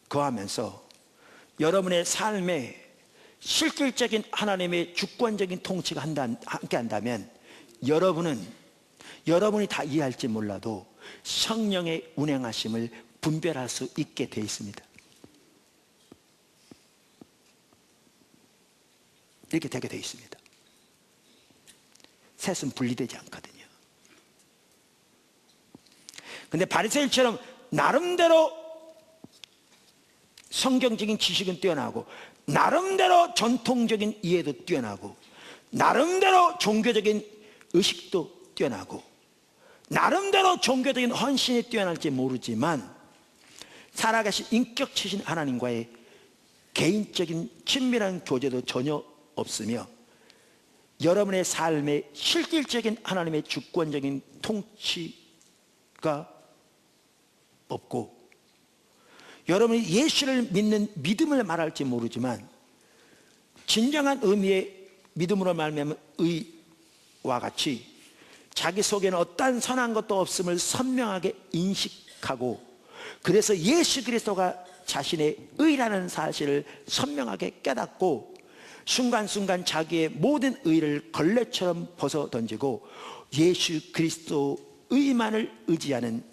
[SPEAKER 1] 거하면서 여러분의 삶에 실질적인 하나님의 주권적인 통치가 함께 한다면 여러분이 다 이해할지 몰라도 성령의 운행하심을 분별할 수 있게 되어 있습니다. 이렇게 되게 되어 있습니다. 셋은 분리되지 않거든요. 근데 바리새인처럼 나름대로 성경적인 지식은 뛰어나고, 나름대로 전통적인 이해도 뛰어나고, 나름대로 종교적인 의식도 뛰어나고, 나름대로 종교적인 헌신이 뛰어날지 모르지만 살아계신 인격체신 하나님과의 개인적인 친밀한 교제도 전혀 없으며, 여러분의 삶에 실질적인 하나님의 주권적인 통치가 없고, 여러분이 예수를 믿는 믿음을 말할지 모르지만 진정한 의미의 믿음으로 말하면 의와 같이 자기 속에는 어떠한 선한 것도 없음을 선명하게 인식하고, 그래서 예수 그리스도가 자신의 의라는 사실을 선명하게 깨닫고 순간순간 자기의 모든 의를 걸레처럼 벗어던지고 예수 그리스도 의만을 의지하는,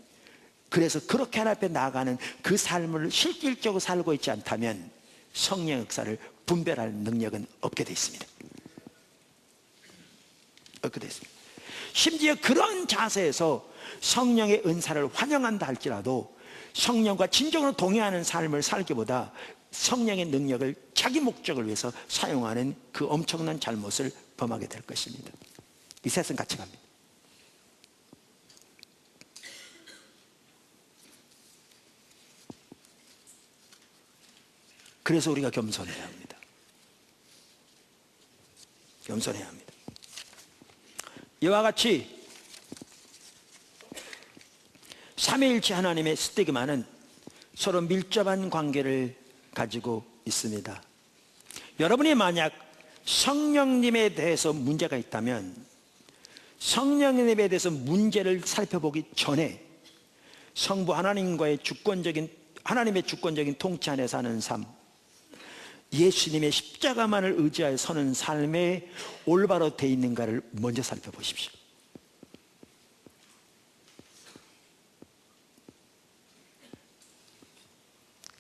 [SPEAKER 1] 그래서 그렇게 하나님 앞에 나아가는 그 삶을 실질적으로 살고 있지 않다면 성령 역사를 분별할 능력은 없게 되어 있습니다. 없게 되어 있습니다. 심지어 그런 자세에서 성령의 은사를 환영한다 할지라도 성령과 진정으로 동의하는 삶을 살기보다 성령의 능력을 자기 목적을 위해서 사용하는 그 엄청난 잘못을 범하게 될 것입니다. 이 셋은 같이 갑니다. 그래서 우리가 겸손해야 합니다. 겸손해야 합니다. 이와 같이 삼위일체 하나님의 스티그마는 서로 밀접한 관계를 가지고 있습니다. 여러분이 만약 성령님에 대해서 문제가 있다면 성령님에 대해서 문제를 살펴보기 전에 성부 하나님과의 하나님의 주권적인 통치 안에 사는 삶, 예수님의 십자가만을 의지하여 서는 삶에 올바로 되어 있는가를 먼저 살펴보십시오.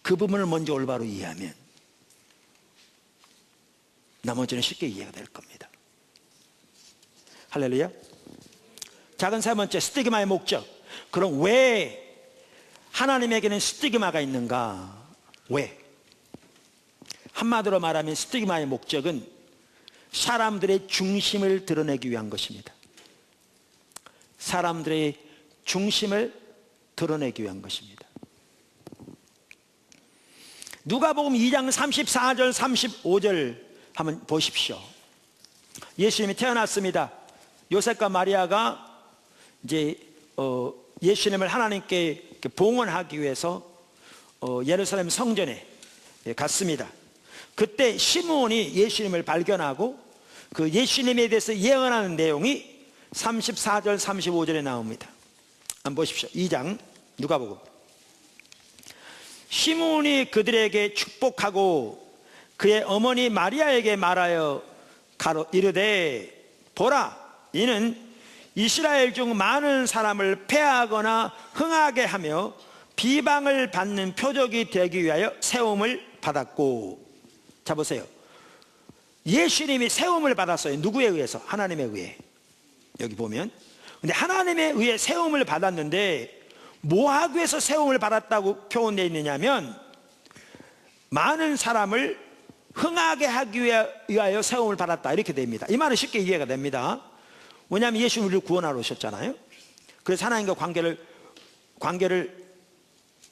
[SPEAKER 1] 그 부분을 먼저 올바로 이해하면 나머지는 쉽게 이해가 될 겁니다. 할렐루야. 작은 세 번째, 스티그마의 목적. 그럼 왜 하나님에게는 스티그마가 있는가? 왜? 한마디로 말하면 스티그마의 목적은 사람들의 중심을 드러내기 위한 것입니다. 사람들의 중심을 드러내기 위한 것입니다. 누가복음 2장 34절 35절 한번 보십시오. 예수님이 태어났습니다. 요셉과 마리아가 이제 예수님을 하나님께 봉헌하기 위해서 예루살렘 성전에 갔습니다. 그때 시므온이 예수님을 발견하고 그 예수님에 대해서 예언하는 내용이 34절 35절에 나옵니다. 한번 보십시오. 2장 누가복음. 시므온이 그들에게 축복하고 그의 어머니 마리아에게 말하여 이르되 보라, 이는 이스라엘 중 많은 사람을 폐하거나 흥하게 하며 비방을 받는 표적이 되기 위하여 세움을 받았고. 자 보세요. 예수님이 세움을 받았어요. 누구에 의해서? 하나님에 의해. 여기 보면. 근데 하나님에 의해 세움을 받았는데 뭐 하기 위해서 세움을 받았다고 표현되어 있느냐면 많은 사람을 흥하게 하기 위하여 세움을 받았다, 이렇게 됩니다. 이 말은 쉽게 이해가 됩니다. 왜냐하면 예수님이 우리를 구원하러 오셨잖아요. 그래서 하나님과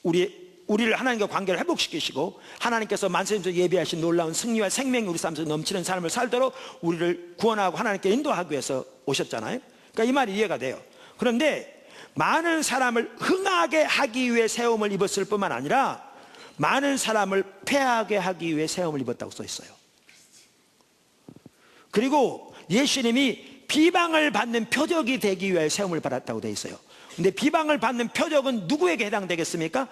[SPEAKER 1] 우리를 하나님과 관계를 회복시키시고 하나님께서 만세에서 예비하신 놀라운 승리와 생명이 우리 삶에서 넘치는 삶을 살도록 우리를 구원하고 하나님께 인도하기 위해서 오셨잖아요. 그러니까 이 말이 이해가 돼요. 그런데 많은 사람을 흥하게 하기 위해 세움을 입었을 뿐만 아니라 많은 사람을 패하게 하기 위해 세움을 입었다고 써 있어요. 그리고 예수님이 비방을 받는 표적이 되기 위해 세움을 받았다고 되어 있어요. 근데 비방을 받는 표적은 누구에게 해당되겠습니까?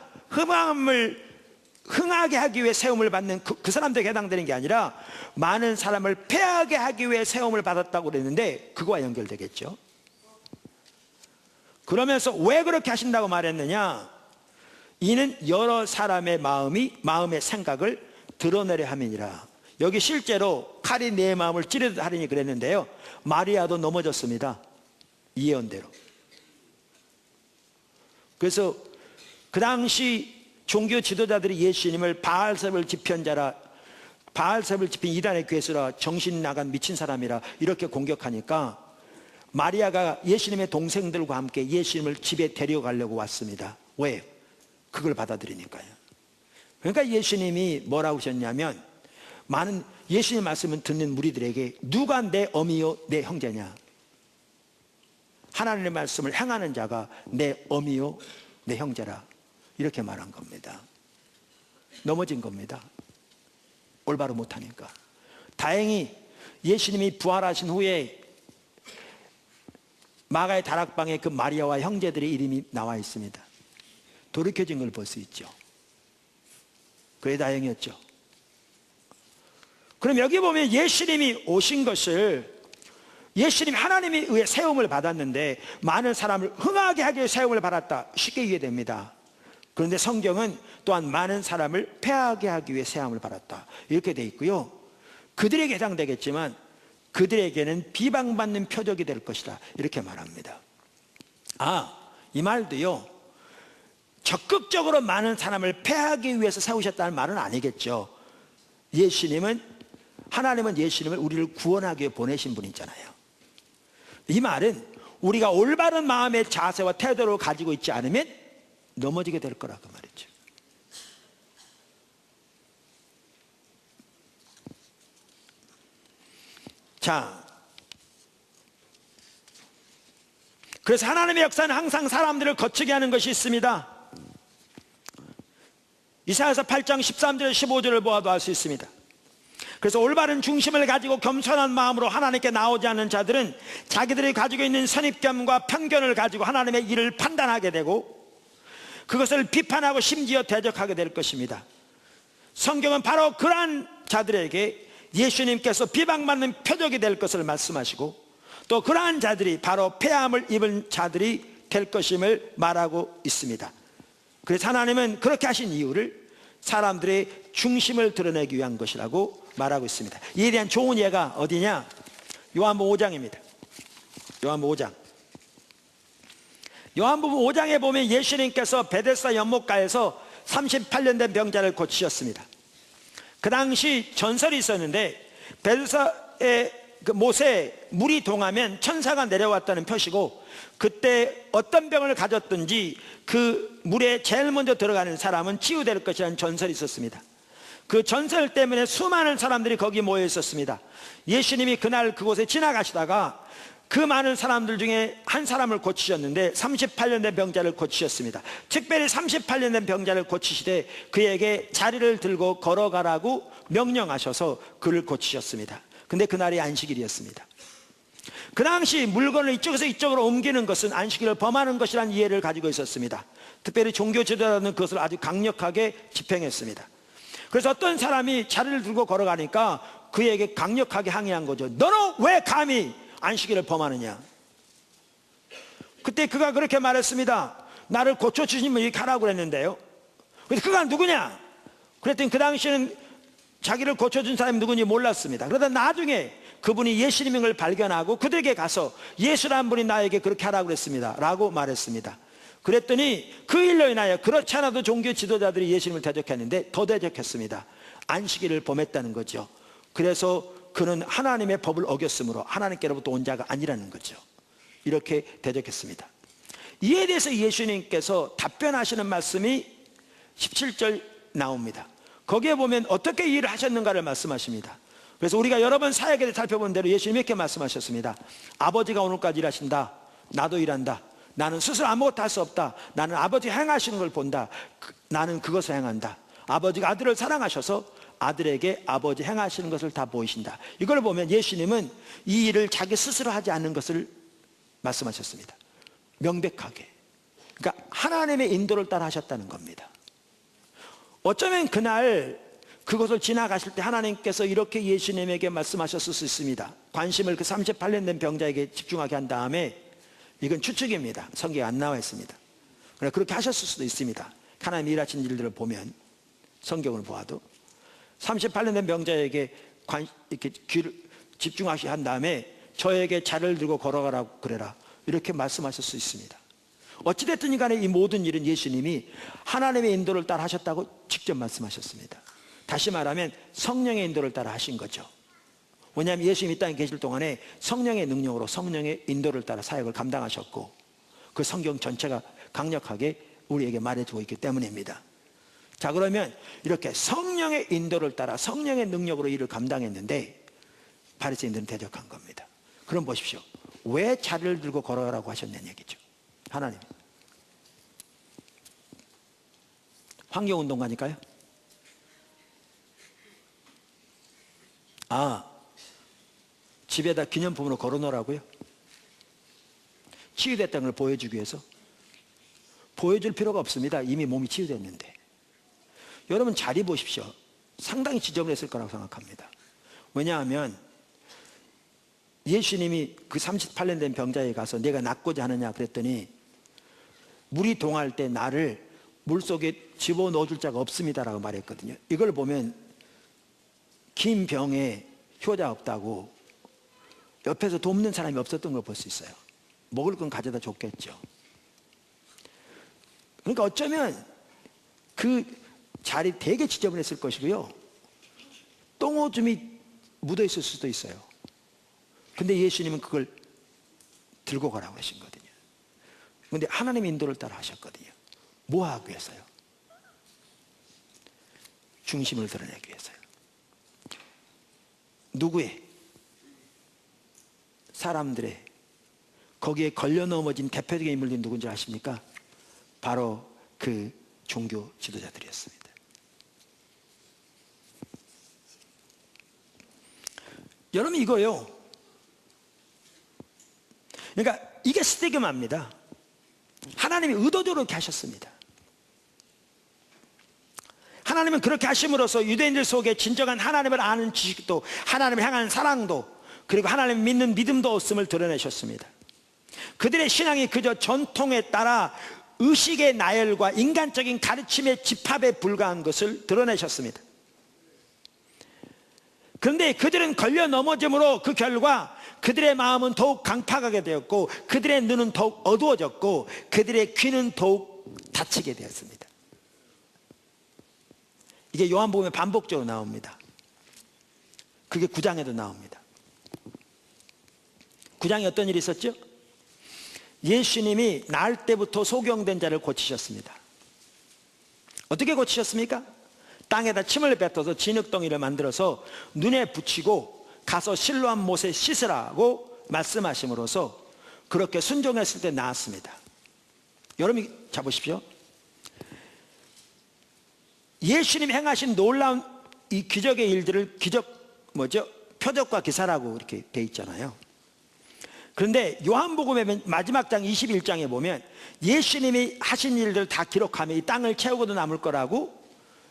[SPEAKER 1] 흥하게 하기 위해 세움을 받는 그 사람들에게 해당되는 게 아니라 많은 사람을 패하게 하기 위해 세움을 받았다고 그랬는데 그거와 연결되겠죠. 그러면서 왜 그렇게 하신다고 말했느냐? 이는 여러 사람의 마음의 생각을 드러내려 함이니라. 여기 실제로 칼이 내 마음을 찌르듯 하리니 그랬는데요, 마리아도 넘어졌습니다. 이 예언대로. 그래서 그 당시 종교 지도자들이 예수님을 바알세불 집현자라, 바알세불 집힌 이단의 괴수라, 정신 나간 미친 사람이라 이렇게 공격하니까 마리아가 예수님의 동생들과 함께 예수님을 집에 데려가려고 왔습니다. 왜? 그걸 받아들이니까요. 그러니까 예수님이 뭐라고 하셨냐면, 많은 예수님 말씀을 듣는 무리들에게 누가 내 어미요 내 형제냐, 하나님의 말씀을 행하는 자가 내 어미요 내 형제라, 이렇게 말한 겁니다. 넘어진 겁니다. 올바로 못하니까. 다행히 예수님이 부활하신 후에 마가의 다락방에 그 마리아와 형제들의 이름이 나와 있습니다. 돌이켜진 걸 볼 수 있죠. 그게 다행이었죠. 그럼 여기 보면 예수님이 오신 것을, 예수님 하나님에 의해 세움을 받았는데 많은 사람을 흥하게 하기 위해 세움을 받았다, 쉽게 이해됩니다. 그런데 성경은 또한 많은 사람을 패하게 하기 위해 세움을 받았다, 이렇게 돼 있고요. 그들에게 해당되겠지만 그들에게는 비방받는 표적이 될 것이다, 이렇게 말합니다. 이 말도요, 적극적으로 많은 사람을 패하기 위해서 세우셨다는 말은 아니겠죠. 하나님은 예수님을 우리를 구원하기 위해 보내신 분이잖아요. 이 말은 우리가 올바른 마음의 자세와 태도를 가지고 있지 않으면 넘어지게 될 거라고 말이죠. 자, 그래서 하나님의 역사는 항상 사람들을 거치게 하는 것이 있습니다. 이사야서 8장 13절 15절을 보아도 알 수 있습니다. 그래서 올바른 중심을 가지고 겸손한 마음으로 하나님께 나오지 않는 자들은 자기들이 가지고 있는 선입견과 편견을 가지고 하나님의 일을 판단하게 되고 그것을 비판하고 심지어 대적하게 될 것입니다. 성경은 바로 그러한 자들에게 예수님께서 비방받는 표적이 될 것을 말씀하시고, 또 그러한 자들이 바로 패함을 입은 자들이 될 것임을 말하고 있습니다. 그래서 하나님은 그렇게 하신 이유를 사람들의 중심을 드러내기 위한 것이라고 말하고 있습니다. 이에 대한 좋은 예가 어디냐? 요한복음 5장입니다. 요한복음 5장. 요한복음 5장에 보면 예수님께서 베데스다 연못가에서 38년 된 병자를 고치셨습니다. 그 당시 전설이 있었는데, 베데스다의 그 못에 물이 동하면 천사가 내려왔다는 표시고, 그때 어떤 병을 가졌든지 그 물에 제일 먼저 들어가는 사람은 치유될 것이라는 전설이 있었습니다. 그 전설 때문에 수많은 사람들이 거기 모여 있었습니다. 예수님이 그날 그곳에 지나가시다가 그 많은 사람들 중에 한 사람을 고치셨는데 38년 된 병자를 고치셨습니다. 특별히 38년 된 병자를 고치시되 그에게 자리를 들고 걸어가라고 명령하셔서 그를 고치셨습니다. 근데 그날이 안식일이었습니다. 그 당시 물건을 이쪽에서 이쪽으로 옮기는 것은 안식일을 범하는 것이라는 이해를 가지고 있었습니다. 특별히 종교 지도자는 그것을 아주 강력하게 집행했습니다. 그래서 어떤 사람이 자리를 들고 걸어가니까 그에게 강력하게 항의한 거죠. 너는 왜 감히 안식일을 범하느냐? 그때 그가 그렇게 말했습니다. 나를 고쳐주시면 이렇게 하라고 그랬는데요. 그래서 그가 누구냐? 그랬더니 그 당시에는 자기를 고쳐준 사람이 누군지 몰랐습니다. 그러다 나중에 그분이 예수님인 걸 발견하고 그들에게 가서 예수라는 분이 나에게 그렇게 하라고 그랬습니다 라고 말했습니다. 그랬더니 그 일로 인하여 그렇지 않아도 종교 지도자들이 예수님을 대적했는데 더 대적했습니다. 안식일을 범했다는 거죠. 그래서 그는 하나님의 법을 어겼으므로 하나님께로부터 온 자가 아니라는 거죠. 이렇게 대적했습니다. 이에 대해서 예수님께서 답변하시는 말씀이 17절 나옵니다. 거기에 보면 어떻게 일을 하셨는가를 말씀하십니다. 그래서 우리가 여러 번 사역에 살펴본 대로 예수님이 이렇게 말씀하셨습니다. 아버지가 오늘까지 일하신다. 나도 일한다. 나는 스스로 아무것도 할 수 없다. 나는 아버지가 행하시는 걸 본다. 나는 그것을 행한다. 아버지가 아들을 사랑하셔서 아들에게 아버지 행하시는 것을 다 보이신다. 이걸 보면 예수님은 이 일을 자기 스스로 하지 않는 것을 말씀하셨습니다. 명백하게. 그러니까 하나님의 인도를 따라 하셨다는 겁니다. 어쩌면 그날 그것을 지나가실 때 하나님께서 이렇게 예수님에게 말씀하셨을 수 있습니다. 관심을 그 38년 된 병자에게 집중하게 한 다음에, 이건 추측입니다. 성경에 안 나와 있습니다. 그러나 그렇게 하셨을 수도 있습니다. 하나님이 일하신 일들을 보면, 성경을 보아도 38년 된 병자에게 이렇게 귀를 집중하시 한 다음에 저에게 자를 들고 걸어가라고 그래라, 이렇게 말씀하실 수 있습니다. 어찌됐든 간에 이 모든 일은 예수님이 하나님의 인도를 따라 하셨다고 직접 말씀하셨습니다. 다시 말하면 성령의 인도를 따라 하신 거죠. 왜냐하면 예수님이 이 땅에 계실 동안에 성령의 능력으로 성령의 인도를 따라 사역을 감당하셨고, 그 성경 전체가 강력하게 우리에게 말해주고 있기 때문입니다. 자, 그러면 이렇게 성령의 인도를 따라 성령의 능력으로 일을 감당했는데 바리새인들은 대적한 겁니다. 그럼 보십시오. 왜 자리를 들고 걸어라고 하셨냐는 얘기죠. 하나님. 환경운동가니까요? 집에다 기념품으로 걸어놓으라고요? 치유됐다는 걸 보여주기 위해서? 보여줄 필요가 없습니다. 이미 몸이 치유됐는데. 여러분 자리 보십시오. 상당히 지저분했을 거라고 생각합니다. 왜냐하면 예수님이 그 38년 된 병자에 가서 내가 낫고자 하느냐 그랬더니 물이 동할 때 나를 물속에 집어넣어줄 자가 없습니다라고 말했거든요. 이걸 보면 긴 병에 효자 없다고 옆에서 돕는 사람이 없었던 걸 볼 수 있어요. 먹을 건 가져다 줬겠죠. 그러니까 어쩌면 그 자리 되게 지저분했을 것이고요, 똥오줌이 묻어있을 수도 있어요. 근데 예수님은 그걸 들고 가라고 하신 거거든요. 근데 하나님의 인도를 따라 하셨거든요. 뭐 하기 위해서요? 중심을 드러내기 위해서요. 누구의? 사람들의. 거기에 걸려 넘어진 대표적인 인물들이 누군지 아십니까? 바로 그 종교 지도자들이었습니다. 여러분 이거요, 그러니까 이게 스티그마입니다. 하나님이 의도적으로 그렇게 하셨습니다. 하나님은 그렇게 하심으로써 유대인들 속에 진정한 하나님을 아는 지식도, 하나님을 향한 사랑도, 그리고 하나님을 믿는 믿음도 없음을 드러내셨습니다. 그들의 신앙이 그저 전통에 따라 의식의 나열과 인간적인 가르침의 집합에 불과한 것을 드러내셨습니다. 그런데 그들은 걸려 넘어짐으로 그 결과 그들의 마음은 더욱 강팍하게 되었고, 그들의 눈은 더욱 어두워졌고, 그들의 귀는 더욱 닫히게 되었습니다. 이게 요한복음에 반복적으로 나옵니다. 그게 9장에도 나옵니다. 9장에 어떤 일이 있었죠? 예수님이 날 때부터 소경된 자를 고치셨습니다. 어떻게 고치셨습니까? 땅에다 침을 뱉어서 진흙덩이를 만들어서 눈에 붙이고 가서 실로한 못에 씻으라고 말씀하심으로써 그렇게 순종했을 때 나았습니다. 여러분 자 보십시오. 예수님이 행하신 놀라운 이 기적의 일들을 표적과 기사라고 이렇게 돼 있잖아요. 그런데 요한복음의 마지막 장 21장에 보면 예수님이 하신 일들을 다 기록하면 이 땅을 채우고도 남을 거라고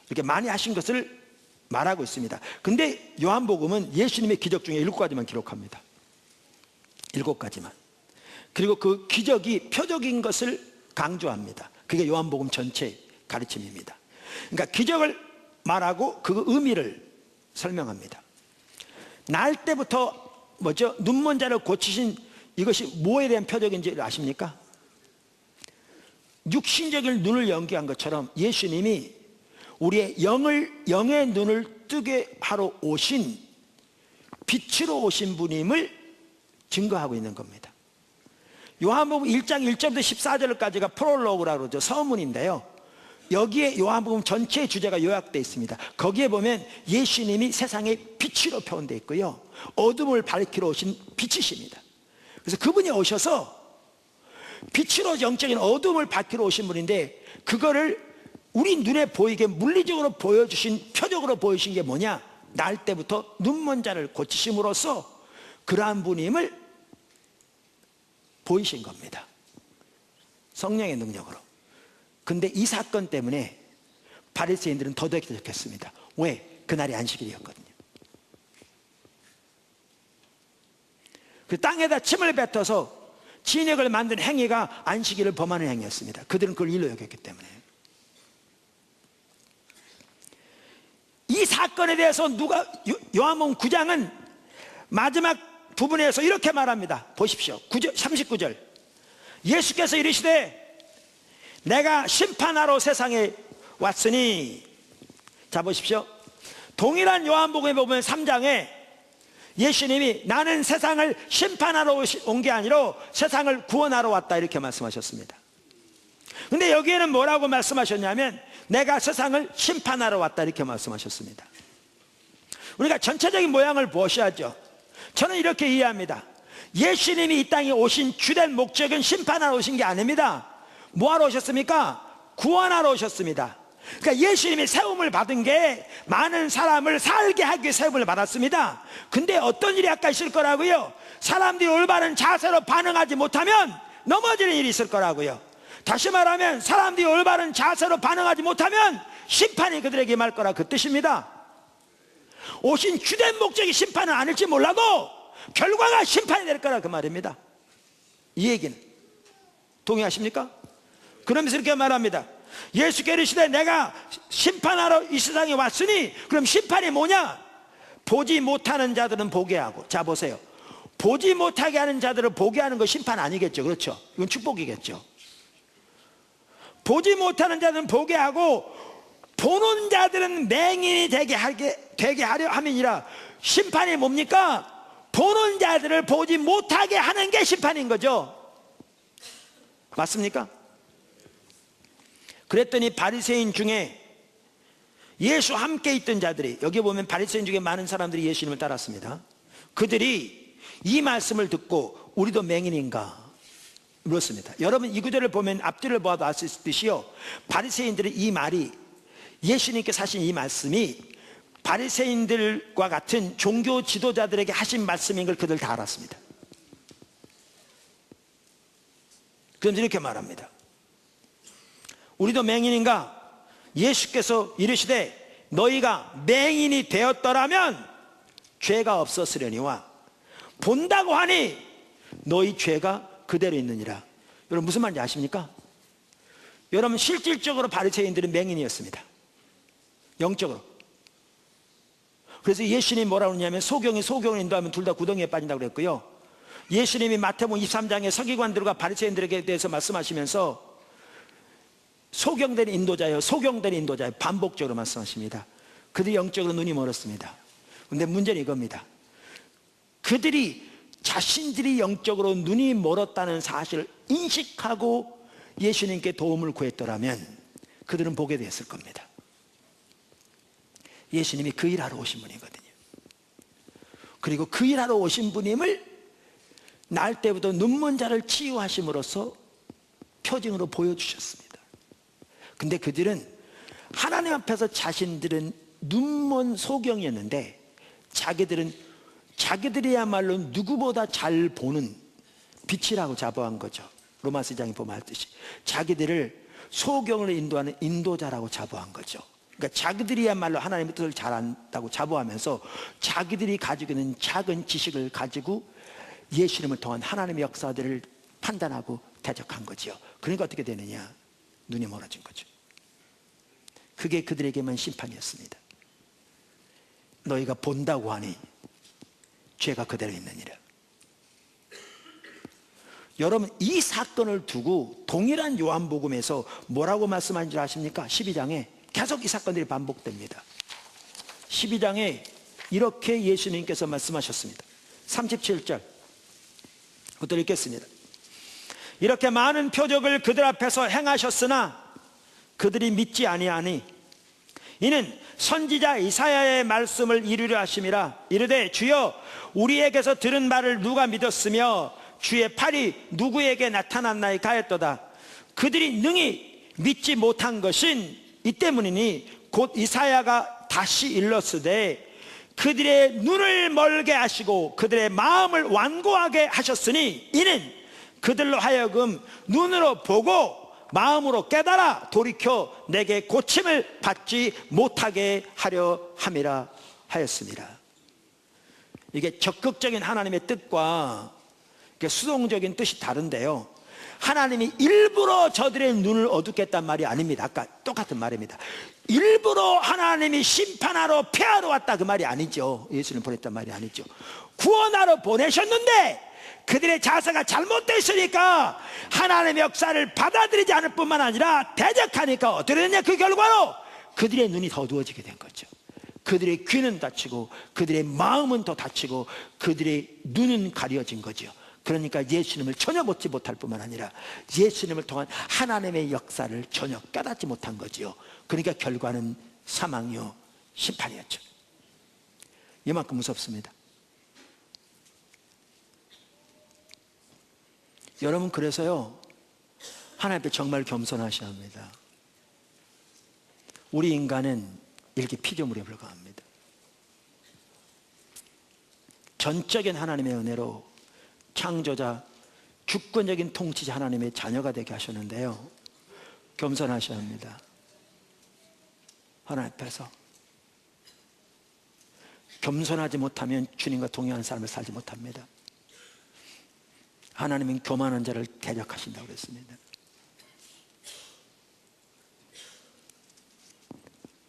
[SPEAKER 1] 이렇게 많이 하신 것을 말하고 있습니다. 근데 요한복음은 예수님의 기적 중에 7가지만 기록합니다. 7가지만. 그리고 그 기적이 표적인 것을 강조합니다. 그게 요한복음 전체 가르침입니다. 그러니까 기적을 말하고 그 의미를 설명합니다. 날 때부터 눈먼 자를 고치신 이것이 뭐에 대한 표적인지 아십니까? 육신적인 눈을 연기한 것처럼 예수님이 우리의 영의 눈을 뜨게 하러 오신, 빛으로 오신 분임을 증거하고 있는 겁니다. 요한복음 1장 1절부터 14절까지가 프롤로그라고 그러죠. 서문인데요, 여기에 요한복음 전체의 주제가 요약되어 있습니다. 거기에 보면 예수님이 세상의 빛으로 표현되어 있고요, 어둠을 밝히러 오신 빛이십니다. 그래서 그분이 오셔서 빛으로 영적인 어둠을 밝히러 오신 분인데, 그거를 우리 눈에 보이게 물리적으로 보여주신, 표적으로 보여주신 게 뭐냐? 날 때부터 눈먼 자를 고치심으로써 그러한 분임을 보이신 겁니다. 성령의 능력으로. 근데 이 사건 때문에 바리새인들은 더 대적했습니다. 왜? 그날이 안식일이었거든요. 그 땅에다 침을 뱉어서 진액을 만든 행위가 안식일을 범하는 행위였습니다. 그들은 그걸 일로 여겼기 때문에. 이 사건에 대해서 요한복음 9장은 마지막 부분에서 이렇게 말합니다. 보십시오. 39절. 예수께서 이르시되 내가 심판하러 세상에 왔으니. 자 보십시오. 동일한 요한복음에 보면 3장에 예수님이 나는 세상을 심판하러 온 게 아니라 세상을 구원하러 왔다 이렇게 말씀하셨습니다. 근데 여기에는 뭐라고 말씀하셨냐면 내가 세상을 심판하러 왔다 이렇게 말씀하셨습니다. 우리가 전체적인 모양을 보셔야죠. 저는 이렇게 이해합니다. 예수님이 이 땅에 오신 주된 목적은 심판하러 오신 게 아닙니다. 뭐하러 오셨습니까? 구원하러 오셨습니다. 그러니까 예수님이 세움을 받은 게 많은 사람을 살게 하기 위해 세움을 받았습니다. 근데 어떤 일이 아까 있을 거라고요? 사람들이 올바른 자세로 반응하지 못하면 넘어지는 일이 있을 거라고요. 다시 말하면 사람들이 올바른 자세로 반응하지 못하면 심판이 그들에게 임할 거라 그 뜻입니다. 오신 주된 목적이 심판은 아닐지 몰라도 결과가 심판이 될 거라 그 말입니다. 이 얘기는 동의하십니까? 그러면서 이렇게 말합니다. 예수께서 이르시되 내가 심판하러 이 세상에 왔으니, 그럼 심판이 뭐냐? 보지 못하는 자들은 보게 하고. 자 보세요. 보지 못하게 하는 자들을 보게 하는 거 심판 아니겠죠. 그렇죠? 이건 축복이겠죠. 보지 못하는 자들은 보게 하고 보는 자들은 맹인이 되게 하려 함이니라. 심판이 뭡니까? 보는 자들을 보지 못하게 하는 게 심판인 거죠. 맞습니까? 그랬더니 바리새인 중에 예수 함께 있던 자들이, 여기 보면 바리새인 중에 많은 사람들이 예수님을 따랐습니다. 그들이 이 말씀을 듣고 우리도 맹인인가 물었습니다. 여러분 이 구절을 보면 앞뒤를 보아도 알 수 있듯이요, 바리새인들의 이 말이, 예수님께서 하신 이 말씀이 바리새인들과 같은 종교 지도자들에게 하신 말씀인 걸 그들 다 알았습니다. 그럼 이렇게 말합니다. 우리도 맹인인가? 예수께서 이르시되 너희가 맹인이 되었더라면 죄가 없었으려니와 본다고 하니 너희 죄가 그대로 있느니라. 여러분 무슨 말인지 아십니까? 여러분 실질적으로 바리새인들은 맹인이었습니다. 영적으로. 그래서 예수님이 뭐라고 그러냐면 소경을 인도하면 둘 다 구덩이에 빠진다고 그랬고요, 예수님이 마태복음 23장에 서기관들과 바리새인들에게 대해서 말씀하시면서 소경된 인도자요, 소경된 인도자요 반복적으로 말씀하십니다. 그들이 영적으로 눈이 멀었습니다. 그런데 문제는 이겁니다. 그들이 자신들이 영적으로 눈이 멀었다는 사실을 인식하고 예수님께 도움을 구했더라면 그들은 보게 됐을 겁니다. 예수님이 그 일하러 오신 분이거든요. 그리고 그 일하러 오신 분임을 날 때부터 눈먼 자를 치유하심으로써 표징으로 보여주셨습니다. 근데 그들은 하나님 앞에서 자신들은 눈먼 소경이었는데 자기들이야말로 누구보다 잘 보는 빛이라고 자부한 거죠. 로마서 2장에 보면 알듯이 자기들을 소경으로 인도하는 인도자라고 자부한 거죠. 그러니까 자기들이야말로 하나님의 뜻을 잘 안다고 자부하면서 자기들이 가지고 있는 작은 지식을 가지고 예수님을 통한 하나님의 역사들을 판단하고 대적한 거죠. 그러니까 어떻게 되느냐? 눈이 멀어진 거죠. 그게 그들에게만 심판이었습니다. 너희가 본다고 하니 죄가 그대로 있느니라. 여러분 이 사건을 두고 동일한 요한복음에서 뭐라고 말씀하는 줄 아십니까? 12장에 계속 이 사건들이 반복됩니다. 12장에 이렇게 예수님께서 말씀하셨습니다. 37절 부터 읽겠습니다. 이렇게 많은 표적을 그들 앞에서 행하셨으나 그들이 믿지 아니하니 이는 선지자 이사야의 말씀을 이루려 하심이라. 이르되 주여 우리에게서 들은 말을 누가 믿었으며 주의 팔이 누구에게 나타났나이까 하였도다. 그들이 능히 믿지 못한 것은 이 때문이니 곧 이사야가 다시 일렀으되 그들의 눈을 멀게 하시고 그들의 마음을 완고하게 하셨으니 이는 그들로 하여금 눈으로 보고 마음으로 깨달아 돌이켜 내게 고침을 받지 못하게 하려 함이라 하였습니다. 이게 적극적인 하나님의 뜻과 수동적인 뜻이 다른데요, 하나님이 일부러 저들의 눈을 어둡겠단 말이 아닙니다. 아까 똑같은 말입니다. 일부러 하나님이 심판하러 폐하러 왔다 그 말이 아니죠. 예수님 보냈단 말이 아니죠. 구원하러 보내셨는데 그들의 자세가 잘못되어 있으니까 하나님의 역사를 받아들이지 않을 뿐만 아니라 대적하니까 어떻게 됐냐, 그 결과로 그들의 눈이 더 어두워지게 된 거죠. 그들의 귀는 닫히고 그들의 마음은 더 닫히고 그들의 눈은 가려진 거죠. 그러니까 예수님을 전혀 보지 못할 뿐만 아니라 예수님을 통한 하나님의 역사를 전혀 깨닫지 못한 거죠. 그러니까 결과는 사망이요 심판이었죠. 이만큼 무섭습니다. 여러분, 그래서요 하나님 앞에 정말 겸손하셔야 합니다. 우리 인간은 이렇게 피조물에 불과합니다. 전적인 하나님의 은혜로 창조자, 주권적인 통치자 하나님의 자녀가 되게 하셨는데요, 겸손하셔야 합니다. 하나님 앞에서 겸손하지 못하면 주님과 동행하는 삶을 살지 못합니다. 하나님은 교만한 자를 대적하신다고 그랬습니다.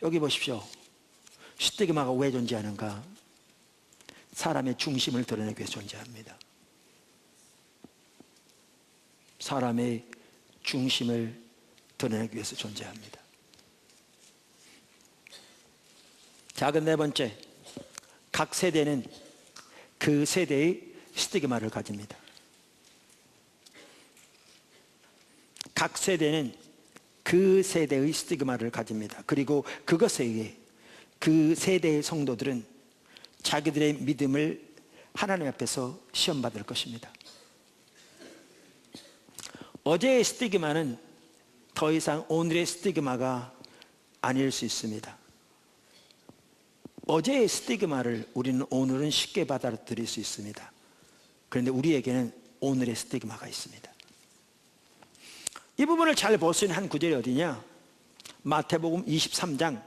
[SPEAKER 1] 여기 보십시오. 스티그마가 왜 존재하는가? 사람의 중심을 드러내기 위해서 존재합니다. 사람의 중심을 드러내기 위해서 존재합니다. 작은 네 번째, 각 세대는 그 세대의 스티그마를 가집니다. 각 세대는 그 세대의 스티그마를 가집니다. 그리고 그것에 의해 그 세대의 성도들은 자기들의 믿음을 하나님 앞에서 시험받을 것입니다. 어제의 스티그마는 더 이상 오늘의 스티그마가 아닐 수 있습니다. 어제의 스티그마를 우리는 오늘은 쉽게 받아들일 수 있습니다. 그런데 우리에게는 오늘의 스티그마가 있습니다. 이 부분을 잘 볼 수 있는 한 구절이 어디냐? 마태복음 23장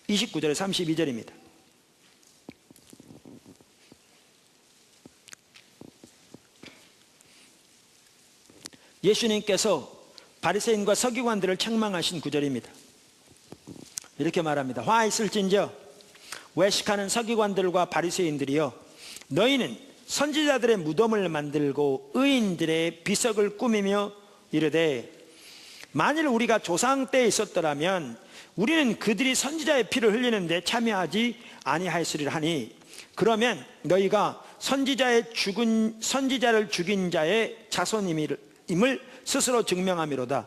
[SPEAKER 1] 29절에 32절입니다. 예수님께서 바리새인과 서기관들을 책망하신 구절입니다. 이렇게 말합니다. 화 있을진저 외식하는 서기관들과 바리새인들이여, 너희는 선지자들의 무덤을 만들고 의인들의 비석을 꾸미며 이르되, 만일 우리가 조상 때에 있었더라면 우리는 그들이 선지자의 피를 흘리는데 참여하지 아니하였으리라 하니, 그러면 너희가 선지자를 죽인 자의 자손임을 스스로 증명함이로다.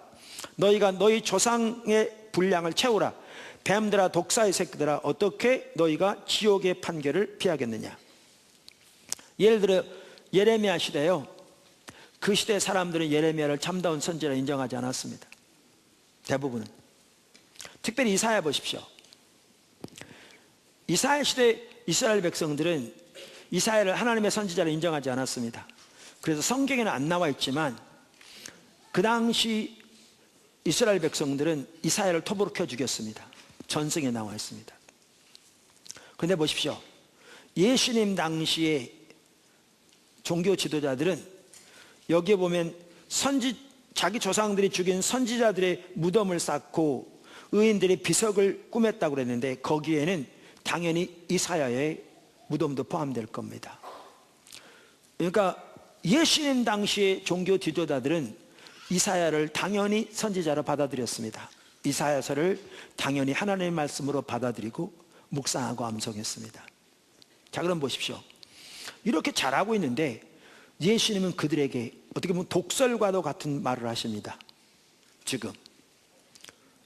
[SPEAKER 1] 너희가 너희 조상의 분량을 채우라. 뱀들아 독사의 새끼들아, 어떻게 너희가 지옥의 판결을 피하겠느냐. 예를 들어 예레미야 시대요, 그 시대 사람들은 예레미야를 참다운 선지자로 인정하지 않았습니다. 대부분은. 특별히 이사야 보십시오. 이사야 시대 이스라엘 백성들은 이사야를 하나님의 선지자로 인정하지 않았습니다. 그래서 성경에는 안 나와 있지만 그 당시 이스라엘 백성들은 이사야를 토부르켜 죽였습니다. 전승에 나와 있습니다. 그런데 보십시오. 예수님 당시에 종교 지도자들은 여기에 보면 자기 조상들이 죽인 선지자들의 무덤을 쌓고 의인들의 비석을 꾸몄다고 그랬는데, 거기에는 당연히 이사야의 무덤도 포함될 겁니다. 그러니까 예수님 당시의 종교 지도자들은 이사야를 당연히 선지자로 받아들였습니다. 이사야서를 당연히 하나님의 말씀으로 받아들이고 묵상하고 암송했습니다. 자, 그럼 보십시오. 이렇게 잘하고 있는데 예수님은 그들에게 어떻게 보면 독설과도 같은 말을 하십니다. 지금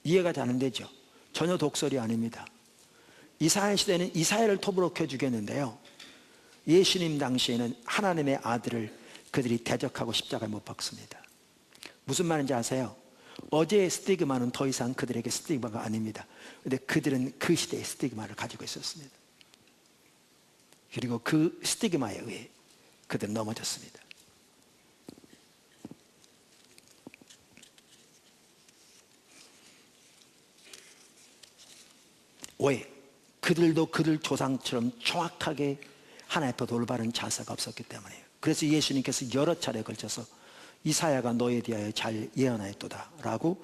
[SPEAKER 1] 이해가 잘 안 되죠? 전혀 독설이 아닙니다. 이사야 시대는 이사야를 토부르켜 죽였는데요, 예수님 당시에는 하나님의 아들을 그들이 대적하고 십자가에 못 박습니다. 무슨 말인지 아세요? 어제의 스티그마는 더 이상 그들에게 스티그마가 아닙니다. 그런데 그들은 그 시대의 스티그마를 가지고 있었습니다. 그리고 그 스티그마에 의해 그들은 넘어졌습니다. 왜? 그들도 그들 조상처럼 정확하게 하나님 앞에 올바른 자세가 없었기 때문이에요. 그래서 예수님께서 여러 차례에 걸쳐서 이사야가 너에 대하여 잘 예언하였도다 라고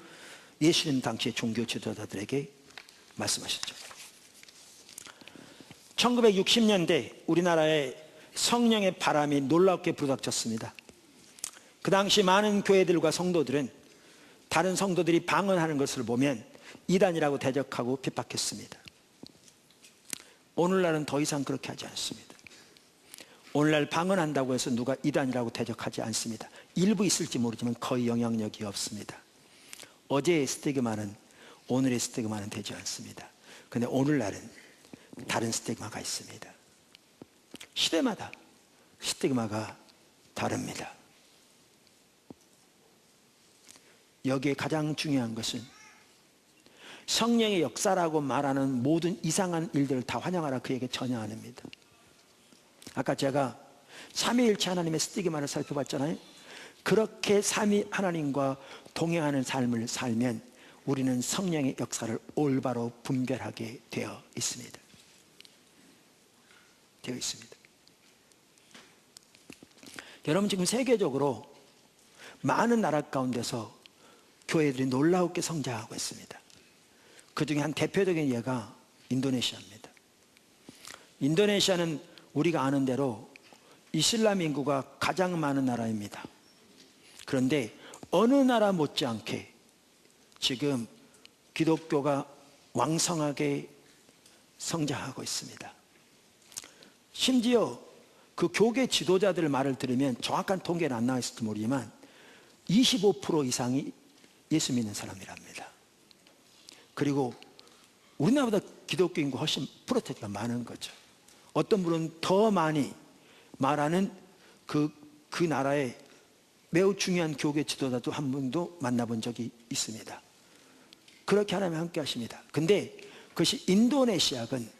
[SPEAKER 1] 예수님 당시의 종교 지도자들에게 말씀하셨죠. 1960년대 우리나라에 성령의 바람이 놀랍게 불어닥쳤습니다. 그 당시 많은 교회들과 성도들은 다른 성도들이 방언하는 것을 보면 이단이라고 대적하고 핍박했습니다. 오늘날은 더 이상 그렇게 하지 않습니다. 오늘날 방언한다고 해서 누가 이단이라고 대적하지 않습니다. 일부 있을지 모르지만 거의 영향력이 없습니다. 어제의 스티그마는 오늘의 스티그마는 되지 않습니다. 그런데 오늘날은 다른 스티그마가 있습니다. 시대마다 스티그마가 다릅니다. 여기에 가장 중요한 것은 성령의 역사라고 말하는 모든 이상한 일들을 다 환영하라 그 얘기 전혀 안 합니다. 아까 제가 삼위일체 하나님의 스티그마를 살펴봤잖아요. 그렇게 삼위 하나님과 동행하는 삶을 살면 우리는 성령의 역사를 올바로 분별하게 되어 있습니다. 여러분, 지금 세계적으로 많은 나라 가운데서 교회들이 놀라우게 성장하고 있습니다. 그 중에 한 대표적인 예가 인도네시아입니다. 인도네시아는 우리가 아는 대로 이슬람 인구가 가장 많은 나라입니다. 그런데 어느 나라 못지않게 지금 기독교가 왕성하게 성장하고 있습니다. 심지어 그 교계 지도자들 말을 들으면 정확한 통계는 안 나와 있을지 모르지만 25% 이상이 예수 믿는 사람이랍니다. 그리고 우리나라보다 기독교 인구 훨씬 프로테스트가 많은 거죠. 어떤 분은 더 많이 말하는 그 나라의 매우 중요한 교계 지도자도 한 분도 만나본 적이 있습니다. 그렇게 하나님 함께 하십니다. 근데 그것이 인도네시아건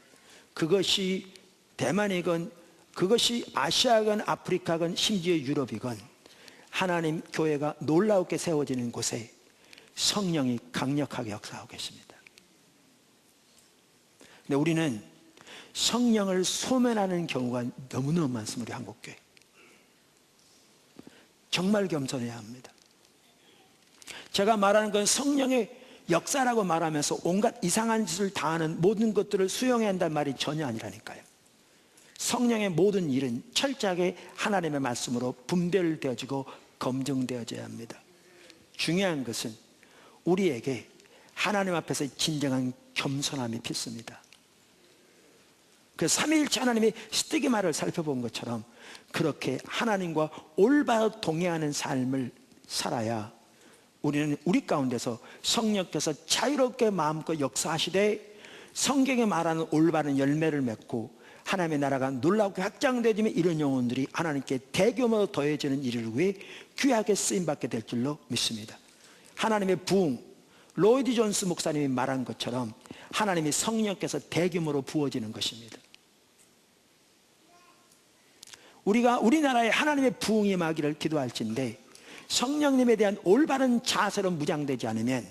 [SPEAKER 1] 그것이 대만이건 그것이 아시아건 아프리카건 심지어 유럽이건 하나님 교회가 놀라우게 세워지는 곳에 성령이 강력하게 역사하고 계십니다. 근데 우리는 성령을 소멸하는 경우가 너무너무 많습니다. 우리 한국교회 정말 겸손해야 합니다. 제가 말하는 건 성령의 역사라고 말하면서 온갖 이상한 짓을 다하는 모든 것들을 수용해야 한다는 말이 전혀 아니라니까요. 성령의 모든 일은 철저하게 하나님의 말씀으로 분별되어지고 검증되어져야 합니다. 중요한 것은 우리에게 하나님 앞에서 진정한 겸손함이 필수입니다. 그래서 삼위일체 하나님의 스티그마를 살펴본 것처럼 그렇게 하나님과 올바로 동행하는 삶을 살아야 우리는 우리 가운데서 성령께서 자유롭게 마음껏 역사하시되 성경에 말하는 올바른 열매를 맺고 하나님의 나라가 놀랍게 확장되어지면 이런 영혼들이 하나님께 대규모로 더해지는 일을 위해 귀하게 쓰임받게 될 줄로 믿습니다. 하나님의 부흥, 로이드 존스 목사님이 말한 것처럼 하나님의 성령께서 대규모로 부어지는 것입니다. 우리가 우리나라에 하나님의 부흥이 임하기를 기도할진데 성령님에 대한 올바른 자세로 무장되지 않으면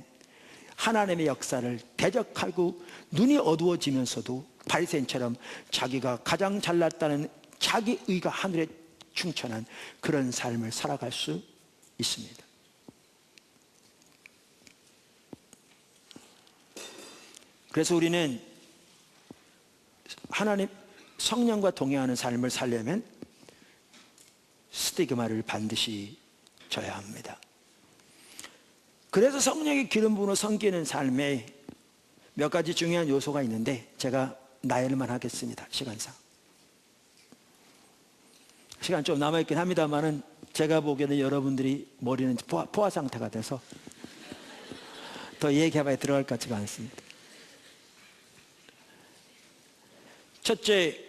[SPEAKER 1] 하나님의 역사를 대적하고 눈이 어두워지면서도 바리새인처럼 자기가 가장 잘났다는 자기 의가 하늘에 충천한 그런 삶을 살아갈 수 있습니다. 그래서 우리는 하나님 성령과 동행하는 삶을 살려면 스티그마를 반드시 져야 합니다. 그래서 성령의 기름 부음으로 섬기는 삶에 몇 가지 중요한 요소가 있는데 제가 나열만 하겠습니다. 시간 좀 남아있긴 합니다만은 제가 보기에는 여러분들이 머리는 포화 상태가 돼서 더 얘기해봐야 들어갈 것 같지가 않습니다. 첫째,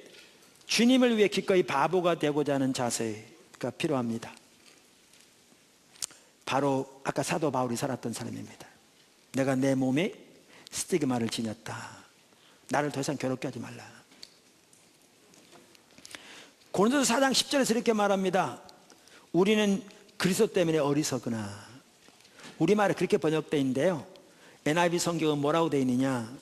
[SPEAKER 1] 주님을 위해 기꺼이 바보가 되고자 하는 자세가 필요합니다. 바로 아까 사도 바울이 살았던 사람입니다. 내가 내 몸에 스티그마를 지녔다. 나를 더 이상 괴롭게 하지 말라. 고린도서 4장 10절에서 이렇게 말합니다. 우리는 그리스도 때문에 어리석으나, 우리말에 그렇게 번역되어 있는데요, NIV 성경은 뭐라고 되어 있느냐,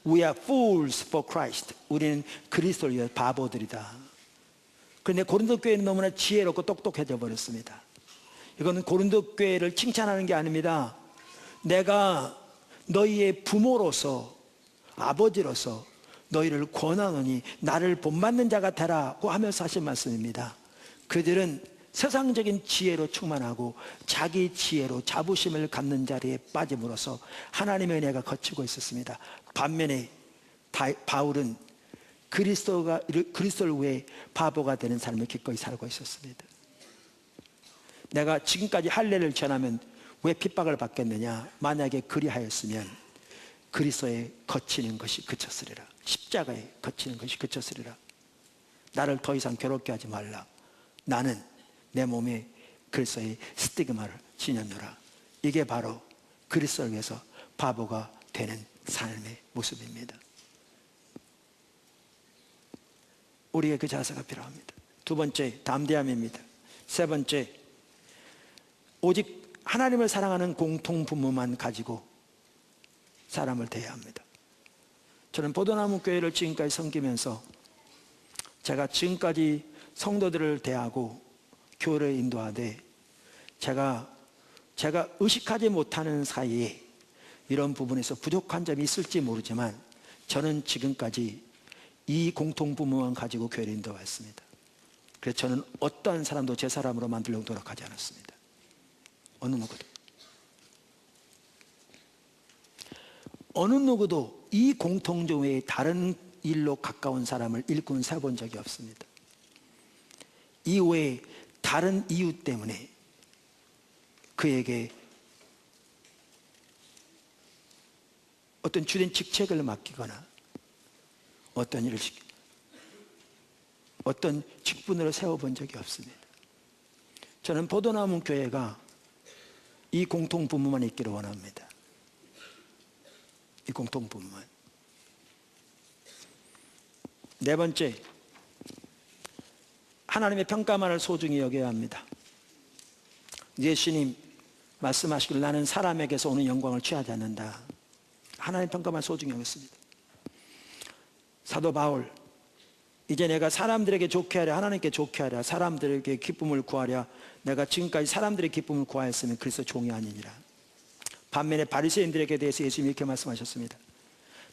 [SPEAKER 1] We are fools for Christ. 우리는 그리스도를 위해 바보들이다. 그런데 고린도 교회는 너무나 지혜롭고 똑똑해져 버렸습니다. 이거는 고린도 교회를 칭찬하는 게 아닙니다. 내가 너희의 부모로서, 아버지로서 너희를 권하노니 나를 본받는 자가 되라고 하면서 하신 말씀입니다. 그들은 세상적인 지혜로 충만하고 자기 지혜로 자부심을 갖는 자리에 빠짐으로써 하나님의 은혜가 거치고 있었습니다. 반면에 바울은 그리스도를 위해 바보가 되는 삶을 기꺼이 살고 있었습니다. 내가 지금까지 할례를 전하면 왜 핍박을 받겠느냐? 만약에 그리하였으면 그리스도에 거치는 것이 그쳤으리라. 십자가에 거치는 것이 그쳤으리라. 나를 더 이상 괴롭게 하지 말라. 나는 내 몸에 그리스도의 스티그마를 지녔노라. 이게 바로 그리스도를 위해서 바보가 되는 삶의 모습입니다. 우리의 그 자세가 필요합니다. 두 번째, 담대함입니다. 세 번째, 오직 하나님을 사랑하는 공통분모만 가지고 사람을 대해야 합니다. 저는 포도나무 교회를 지금까지 섬기면서 제가 지금까지 성도들을 대하고 교회를 인도하되 제가 의식하지 못하는 사이에 이런 부분에서 부족한 점이 있을지 모르지만 저는 지금까지 이 공통분모만 가지고 교회를 인도했습니다. 그래서 저는 어떠한 사람도 제 사람으로 만들려고 노력하지 않았습니다. 어느 누구도 이 공통점 외에 다른 일로 가까운 사람을 일꾼 세본 적이 없습니다. 이외에 다른 이유 때문에 그에게 어떤 주된 직책을 맡기거나 어떤 직분으로 세워본 적이 없습니다. 저는 포도나무 교회가 이 공통분모만 있기를 원합니다. 이 공통분모만. 네 번째, 하나님의 평가만을 소중히 여겨야 합니다. 예수님 말씀하시길 나는 사람에게서 오는 영광을 취하지 않는다. 하나님의 평가만 소중히 여겼습니다. 사도 바울, 이제 내가 사람들에게 좋게 하랴 하나님께 좋게 하랴 사람들에게 기쁨을 구하랴 내가 지금까지 사람들의 기쁨을 구하였으면 그리스도 종이 아니니라. 반면에 바리새인들에게 대해서 예수님이 이렇게 말씀하셨습니다.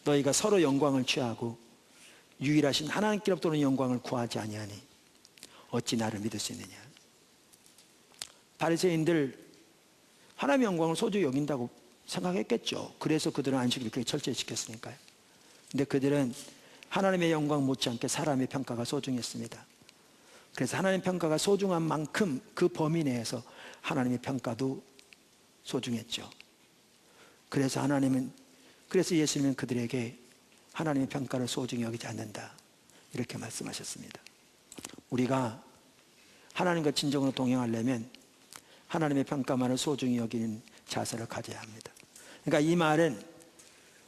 [SPEAKER 1] 너희가 서로 영광을 취하고 유일하신 하나님께로부터 오는 영광을 구하지 아니하니 어찌 나를 믿을 수 있느냐. 바리새인들 하나님의 영광을 소중히 여긴다고 생각했겠죠. 그래서 그들은 안식일을 그렇게 철저히 지켰으니까요. 근데 그들은 하나님의 영광 못지않게 사람의 평가가 소중했습니다. 그래서 하나님의 평가가 소중한 만큼 그 범위 내에서 하나님의 평가도 소중했죠. 그래서 예수님은 그들에게 하나님의 평가를 소중히 여기지 않는다 이렇게 말씀하셨습니다. 우리가 하나님과 진정으로 동행하려면 하나님의 평가만을 소중히 여기는 자세를 가져야 합니다. 그러니까 이 말은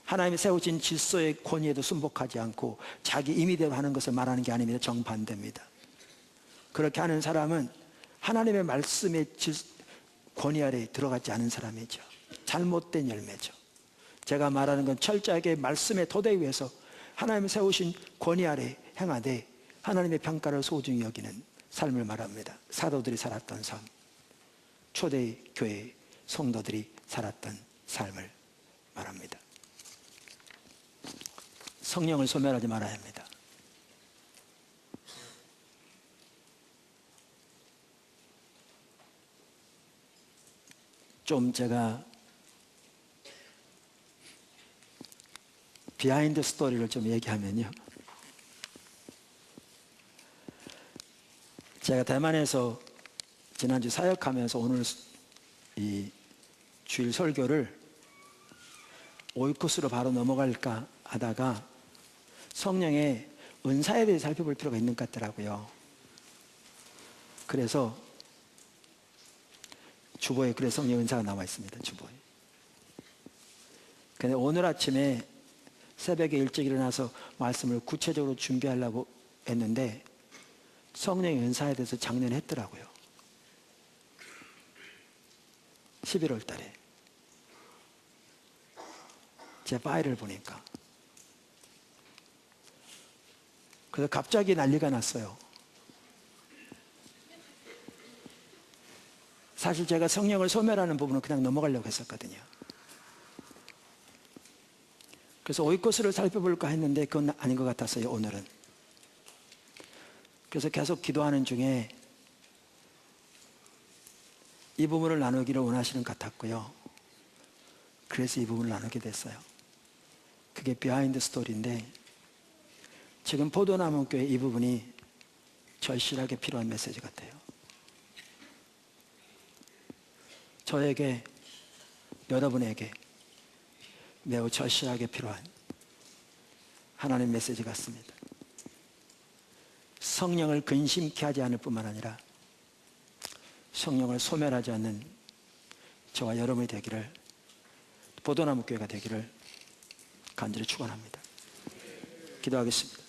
[SPEAKER 1] 하나님이 세우신 질서의 권위에도 순복하지 않고 자기 임의대로 하는 것을 말하는 게 아닙니다. 정반대입니다. 그렇게 하는 사람은 하나님의 말씀의 권위 아래에 들어가지 않은 사람이죠. 잘못된 열매죠. 제가 말하는 건 철저하게 말씀의 토대 위에서 하나님이 세우신 권위 아래 행하되 하나님의 평가를 소중히 여기는 삶을 말합니다. 사도들이 살았던 삶, 초대교회 성도들이 살았던 삶을 말합니다. 성령을 소멸하지 말아야 합니다. 좀 제가 비하인드 스토리를 좀 얘기하면요. 제가 대만에서 지난주 사역하면서 오늘 이 주일 설교를 오이코스로 바로 넘어갈까 하다가 성령의 은사에 대해 살펴볼 필요가 있는 것 같더라고요. 그래서 주보에 그래서 성령 은사가 나와 있습니다. 주보에. 근데 오늘 아침에 새벽에 일찍 일어나서 말씀을 구체적으로 준비하려고 했는데 성령의 은사에 대해서 작년에 했더라고요. 11월 달에 제 파일을 보니까 그래서 갑자기 난리가 났어요. 사실 제가 성령을 소멸하는 부분은 그냥 넘어가려고 했었거든요. 그래서 오이코스를 살펴볼까 했는데 그건 아닌 것 같았어요, 오늘은. 그래서 계속 기도하는 중에 이 부분을 나누기를 원하시는 것 같았고요. 그래서 이 부분을 나누게 됐어요. 그게 비하인드 스토리인데 지금 포도나무 교회 이 부분이 절실하게 필요한 메시지 같아요. 저에게, 여러분에게 매우 절실하게 필요한 하나님의 메시지 같습니다. 성령을 근심케 하지 않을 뿐만 아니라 성령을 소멸하지 않는 저와 여러분이 되기를, 포도나무 교회가 되기를 간절히 축원합니다. 기도하겠습니다.